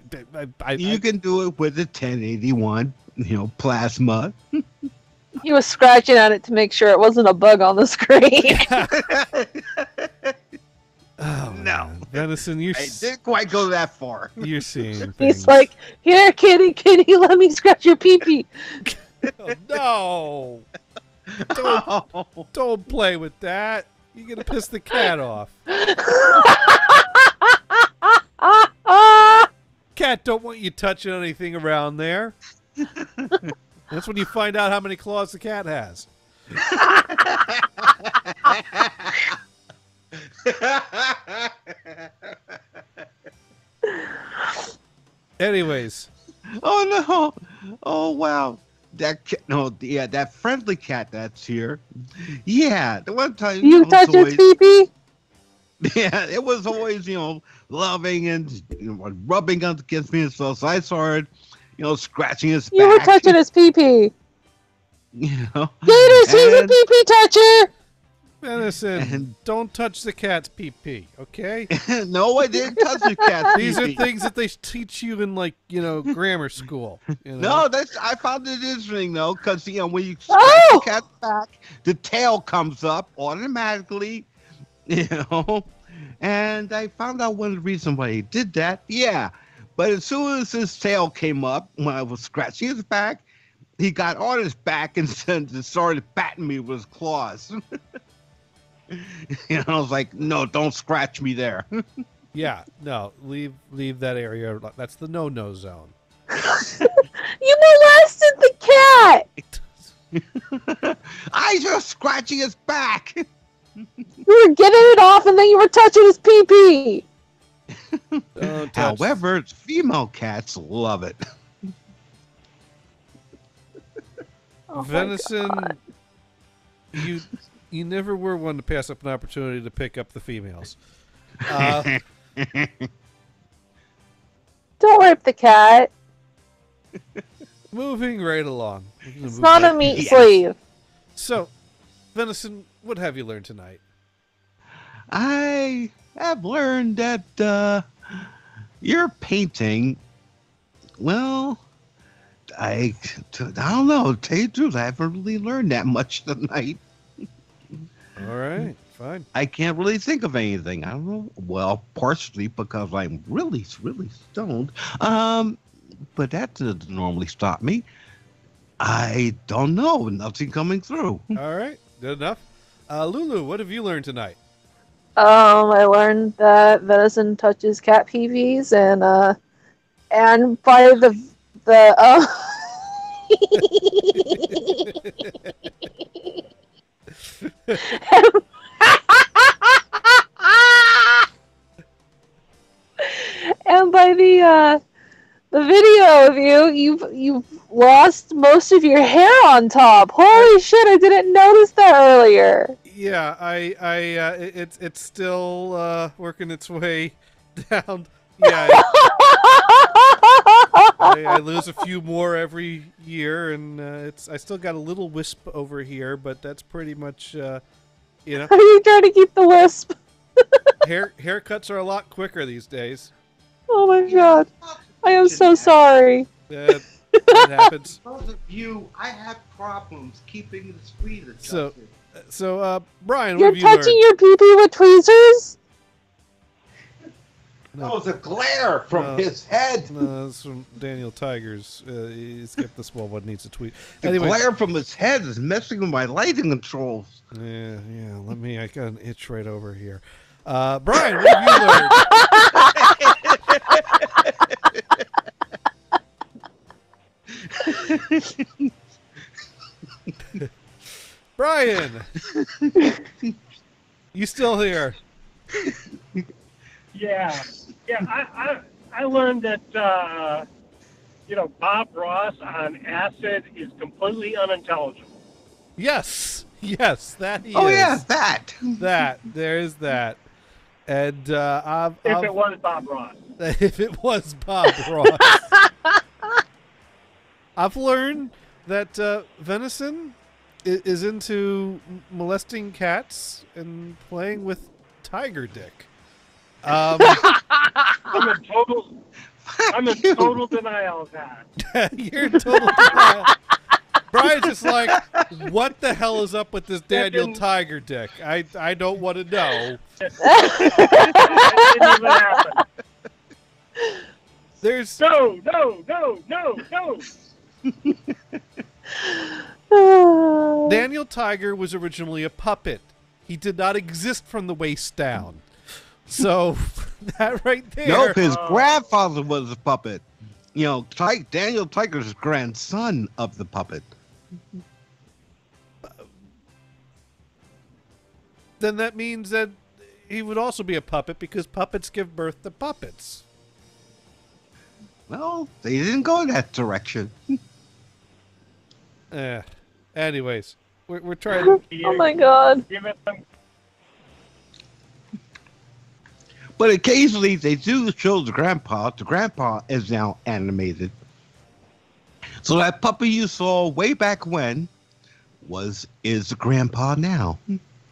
You can do it with a 1081, plasma. He was scratching at it to make sure it wasn't a bug on the screen. Oh, no. Man. Venison, you're I didn't quite go that far. you're seeing things. He's like, here, kitty, let me scratch your pee-pee. No! Don't play with that. You're gonna piss the cat off. Cat don't want you touching anything around there. That's when you find out how many claws the cat has. Anyways. Oh no! Oh wow! That friendly cat that's here. Yeah, the one time You touched its pee-pee? Yeah, it was always loving and rubbing against me and stuff. So I started scratching his back. You were touching his pee-pee. Gators, he's a pee-pee toucher. Venison, don't touch the cat's pee-pee, okay? No, I didn't touch the cat's These pee-pee. are things that they teach you in, grammar school. No, I found it interesting, though, because, when you scratch the cat's back, the tail comes up automatically, and I found out one of the reasons why he did that. Yeah, but as soon as his tail came up, when I was scratching his back, he got on his back and started batting me with his claws. I was like, no, don't scratch me there. Yeah, no, leave that area. That's the no-no zone. You molested the cat. I was scratching his back. You were getting it off, and then you were touching his pee-pee. However, female cats love it. Oh Venison, you never were one to pass up an opportunity to pick up the females. Don't rape the cat. Moving right along. It's not a meat sleeve. So, Venison, what have you learned tonight? I have learned that your painting, well, I don't know. To tell you the truth, I haven't really learned that much tonight. All right, fine. I can't really think of anything. I don't know. Well, partially because I'm really, really stoned. But that doesn't normally stop me. I don't know. Nothing coming through. All right, good enough. Lulu, what have you learned tonight? I learned that Venison touches cat peepees, and by and by the video of you've lost most of your hair on top. Holy shit! I didn't notice that earlier. Yeah, it's still working its way down. Yeah, I lose a few more every year, and I still got a little wisp over here, but that's pretty much, How are you trying to keep the wisp? Haircuts are a lot quicker these days. Oh my god, I am so sorry. That happens. Because of you, I have problems keeping the speed adjusted. So, Brian, You're what have you learned? touching your pee-pee with tweezers? That was a glare from his head. No, that's from Daniel Tigers. He skipped the small one, needs a tweet. The Anyway, glare from his head is messing with my lighting controls. Yeah. I got an itch right over here. Brian, what have you learned? Brian, you still here? Yeah. I learned that Bob Ross on acid is completely unintelligible. Yes, that he is. Oh yeah, that. There is that. And If it was Bob Ross. If it was Bob Ross. I've learned that Venison is into molesting cats and playing with tiger dick. I'm in total denial of that. You're in total denial. Brian's just like, what the hell is up with this Daniel Tiger dick? I don't want to know. That didn't even happen. There's No. Daniel Tiger was originally a puppet. He did not exist from the waist down. So that right there. Nope, his grandfather was a puppet. You know, Daniel Tiger's grandson of the puppet. Then that means that he would also be a puppet because puppets give birth to puppets. Well, they didn't go in that direction. Anyways, we're trying to... Oh my god. Give it some. But occasionally they do show the grandpa. The grandpa is now animated. So that puppy you saw way back when is the grandpa now.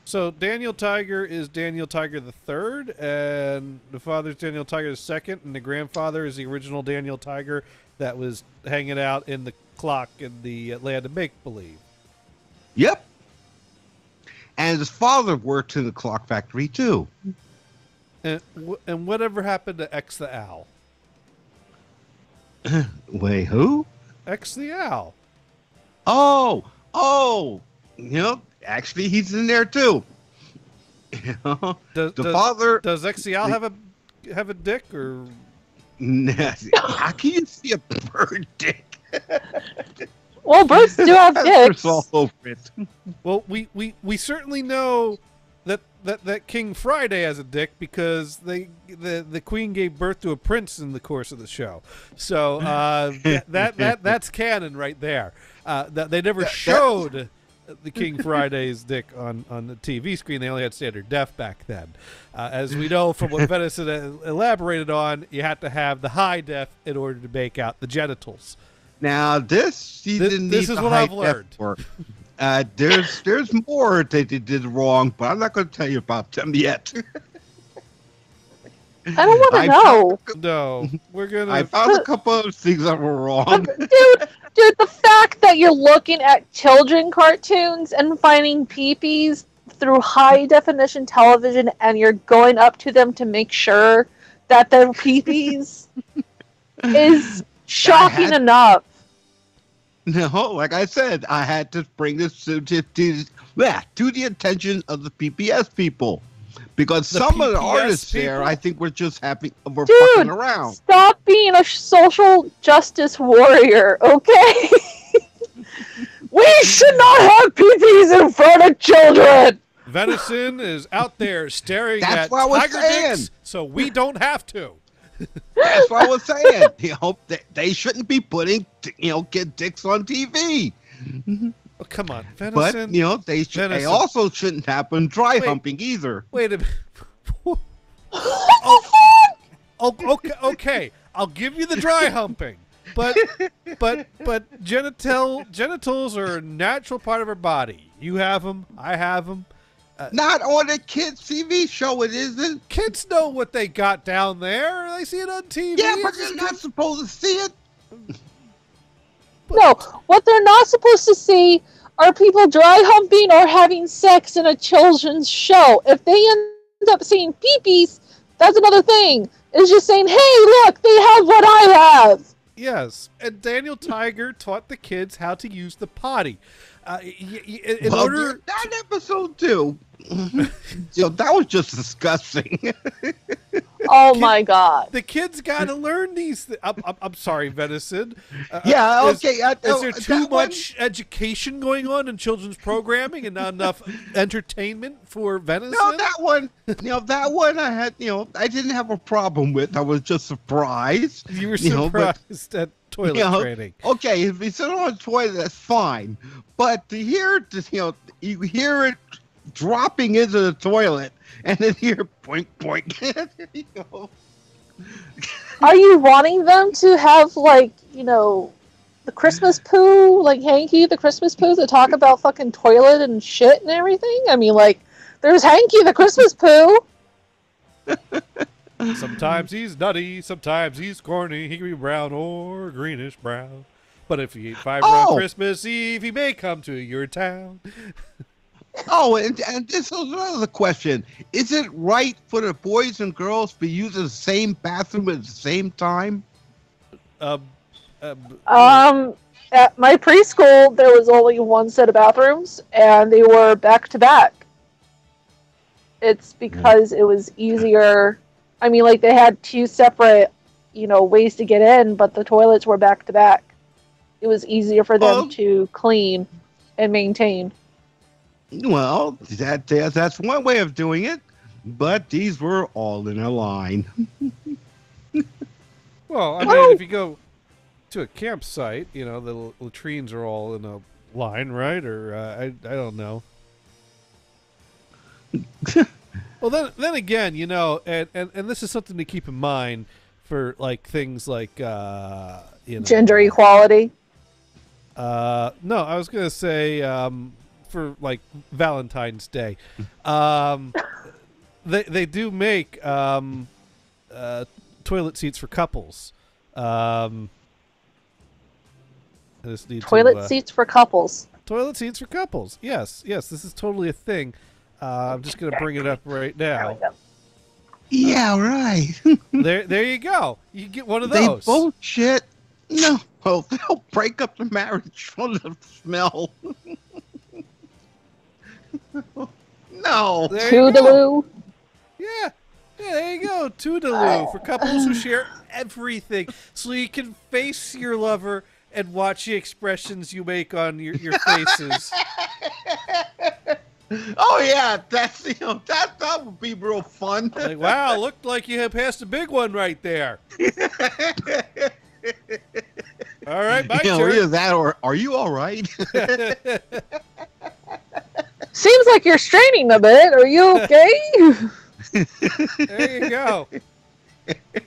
So Daniel Tiger is Daniel Tiger the third, and the father's Daniel Tiger the second, and the grandfather is the original Daniel Tiger that was hanging out in the clock in the land of make-believe. Yep. And his father worked in the clock factory too. And whatever happened to X the Owl? Wait, who? X the Owl. Oh, you know, actually he's in there too. You know, father. Does X the Owl have a dick or? How can you see a bird dick? Well, birds do have dicks. All over it. Well, we certainly know that King Friday has a dick because the queen gave birth to a prince in the course of the show. So that's canon right there. They never showed the King Friday's dick on the TV screen. They only had standard def back then. As we know from what Venison elaborated on, you had to have the high def in order to make out the genitals. Now this is what I've learned. There's more that they did wrong, but I'm not going to tell you about them yet. I don't want to know. No, we're gonna. I found a couple of things that were wrong. Dude, the fact that you're looking at children cartoons and finding peepees through high definition television, and you're going up to them to make sure that they're peepees is shocking enough. No, like I said, I had to bring this to the attention of the PPS people. Because some of the artists people? There, I think, were fucking around. Stop being a social justice warrior, okay? We should not have PPs in front of children! Venison is out there staring at tiger dicks, so we don't have to. That's what I was saying. You know, they shouldn't be putting, kid dicks on TV. Oh, come on, Venison. But, you know, they also shouldn't happen dry humping either. Wait a minute. Okay. I'll give you the dry humping. But genitals are a natural part of our body. You have them. I have them. Not on a kids' TV show, it isn't. Kids know what they got down there. They see it on TV. Yeah, but they're not supposed to see it. No, what they're not supposed to see are people dry humping or having sex in a children's show. If they end up seeing peepees, that's another thing. It's just saying, hey, look, they have what I have. Yes, and Daniel Tiger taught the kids how to use the potty. That episode too. That was just disgusting. Oh my god! The kids got to learn these. I'm sorry, Venison. Okay. Is there too much education going on in children's programming and not enough entertainment for Venison? No, that one I had. I didn't have a problem with. I was just surprised. You were surprised at toilet training. Okay, if you sit on a toilet, that's fine. But to hear, you hear it dropping into the toilet, and then hear boink boink. Are you wanting them to have the Christmas poo, like Hanky the Christmas poo, to talk about fucking toilet and shit and everything? I mean, there's Hanky the Christmas poo. Sometimes he's nutty, sometimes he's corny. He can be brown or greenish brown. But if you eat 5 around Christmas Eve, he may come to your town. Oh, and this is another question. Is it right for the boys and girls to use the same bathroom at the same time? At my preschool, there was only one set of bathrooms, and they were back to back. It's because it was easier. I mean, like, they had 2 separate, ways to get in, but the toilets were back to back. It was easier for them to clean and maintain. Well, that's one way of doing it, but these were all in a line. Well, I mean, if you go to a campsite, the latrines are all in a line, right? Or I don't know. Well, then again, and this is something to keep in mind for like things like gender equality. No, I was gonna say for like Valentine's Day, they do make toilet seats for couples. Toilet seats for couples. Toilet seats for couples. Yes, this is totally a thing. I'm just gonna bring it up right now. Yeah, right. there you go. You get one of those. They bullshit. No, they'll break up the marriage from the smell. No. Toodaloo. Yeah, there you go. Toodaloo for couples who share everything, so you can face your lover and watch the expressions you make on your faces. Oh yeah, that's that would be real fun. Like, wow, looked like you had passed a big one right there. All right, my turn. Either that or are you all right? Seems like you're straining a bit. Are you okay? There you go.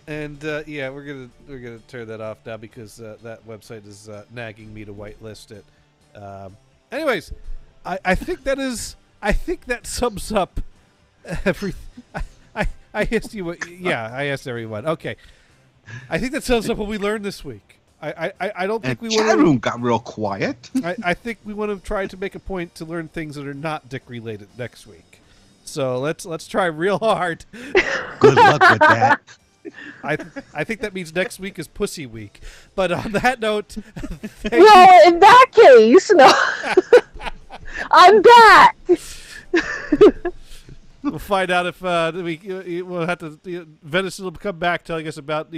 And yeah, we're gonna turn that off now because that website is nagging me to whitelist it. Anyways, I think that sums up everything. I asked you what. Yeah, I asked everyone. Okay, I think that sums up what we learned this week. I don't think we want to. Chat room got real quiet. I think we want to try to make a point to learn things that are not dick related next week. So let's try real hard. Good luck with that. I think that means next week is Pussy Week. But on that note, well, in that case, no. I'm back. We'll find out if we'll have to. Venison will come back telling us about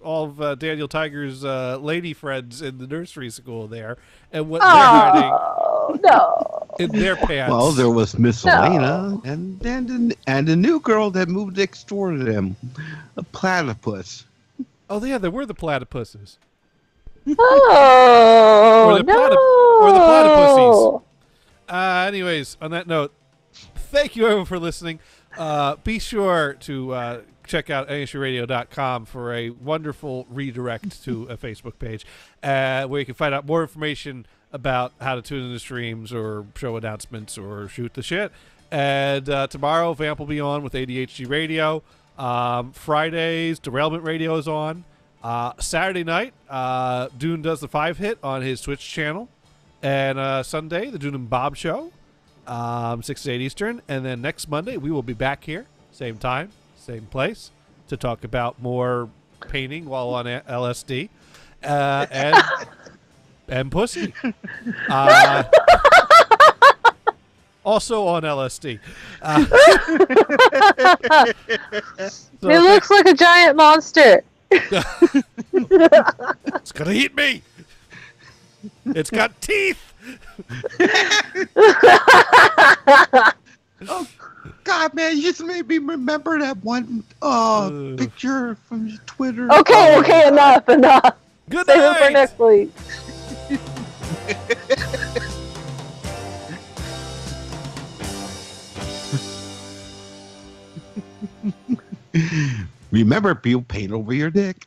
all of Daniel Tiger's lady friends in the nursery school there and what they're hiding. No. In their pants. Well, there was Miss Elena and a new girl that moved next door to them, a platypus. Oh yeah, there were the platypuses. Oh, or the platypussies. Anyways, on that note, thank you everyone for listening. Be sure to check out NSURadio.com for a wonderful redirect to a Facebook page where you can find out more information about how to tune in the streams or show announcements or shoot the shit. And tomorrow, Vamp will be on with ADHD Radio. Fridays, Derailment Radio is on. Saturday night, Dune does the 5-hit on his Twitch channel. And Sunday, the Dune and Bob Show, 6 to 8 Eastern. And then next Monday, we will be back here, same time, same place, to talk about more painting while on LSD and pussy. Also on LSD. So it looks like a giant monster. It's going to eat me. It's got teeth. Oh, God, man, you just made me remember that one picture from your Twitter. Okay, enough. Good Save night. it for next week. Remember, people paint over your dick.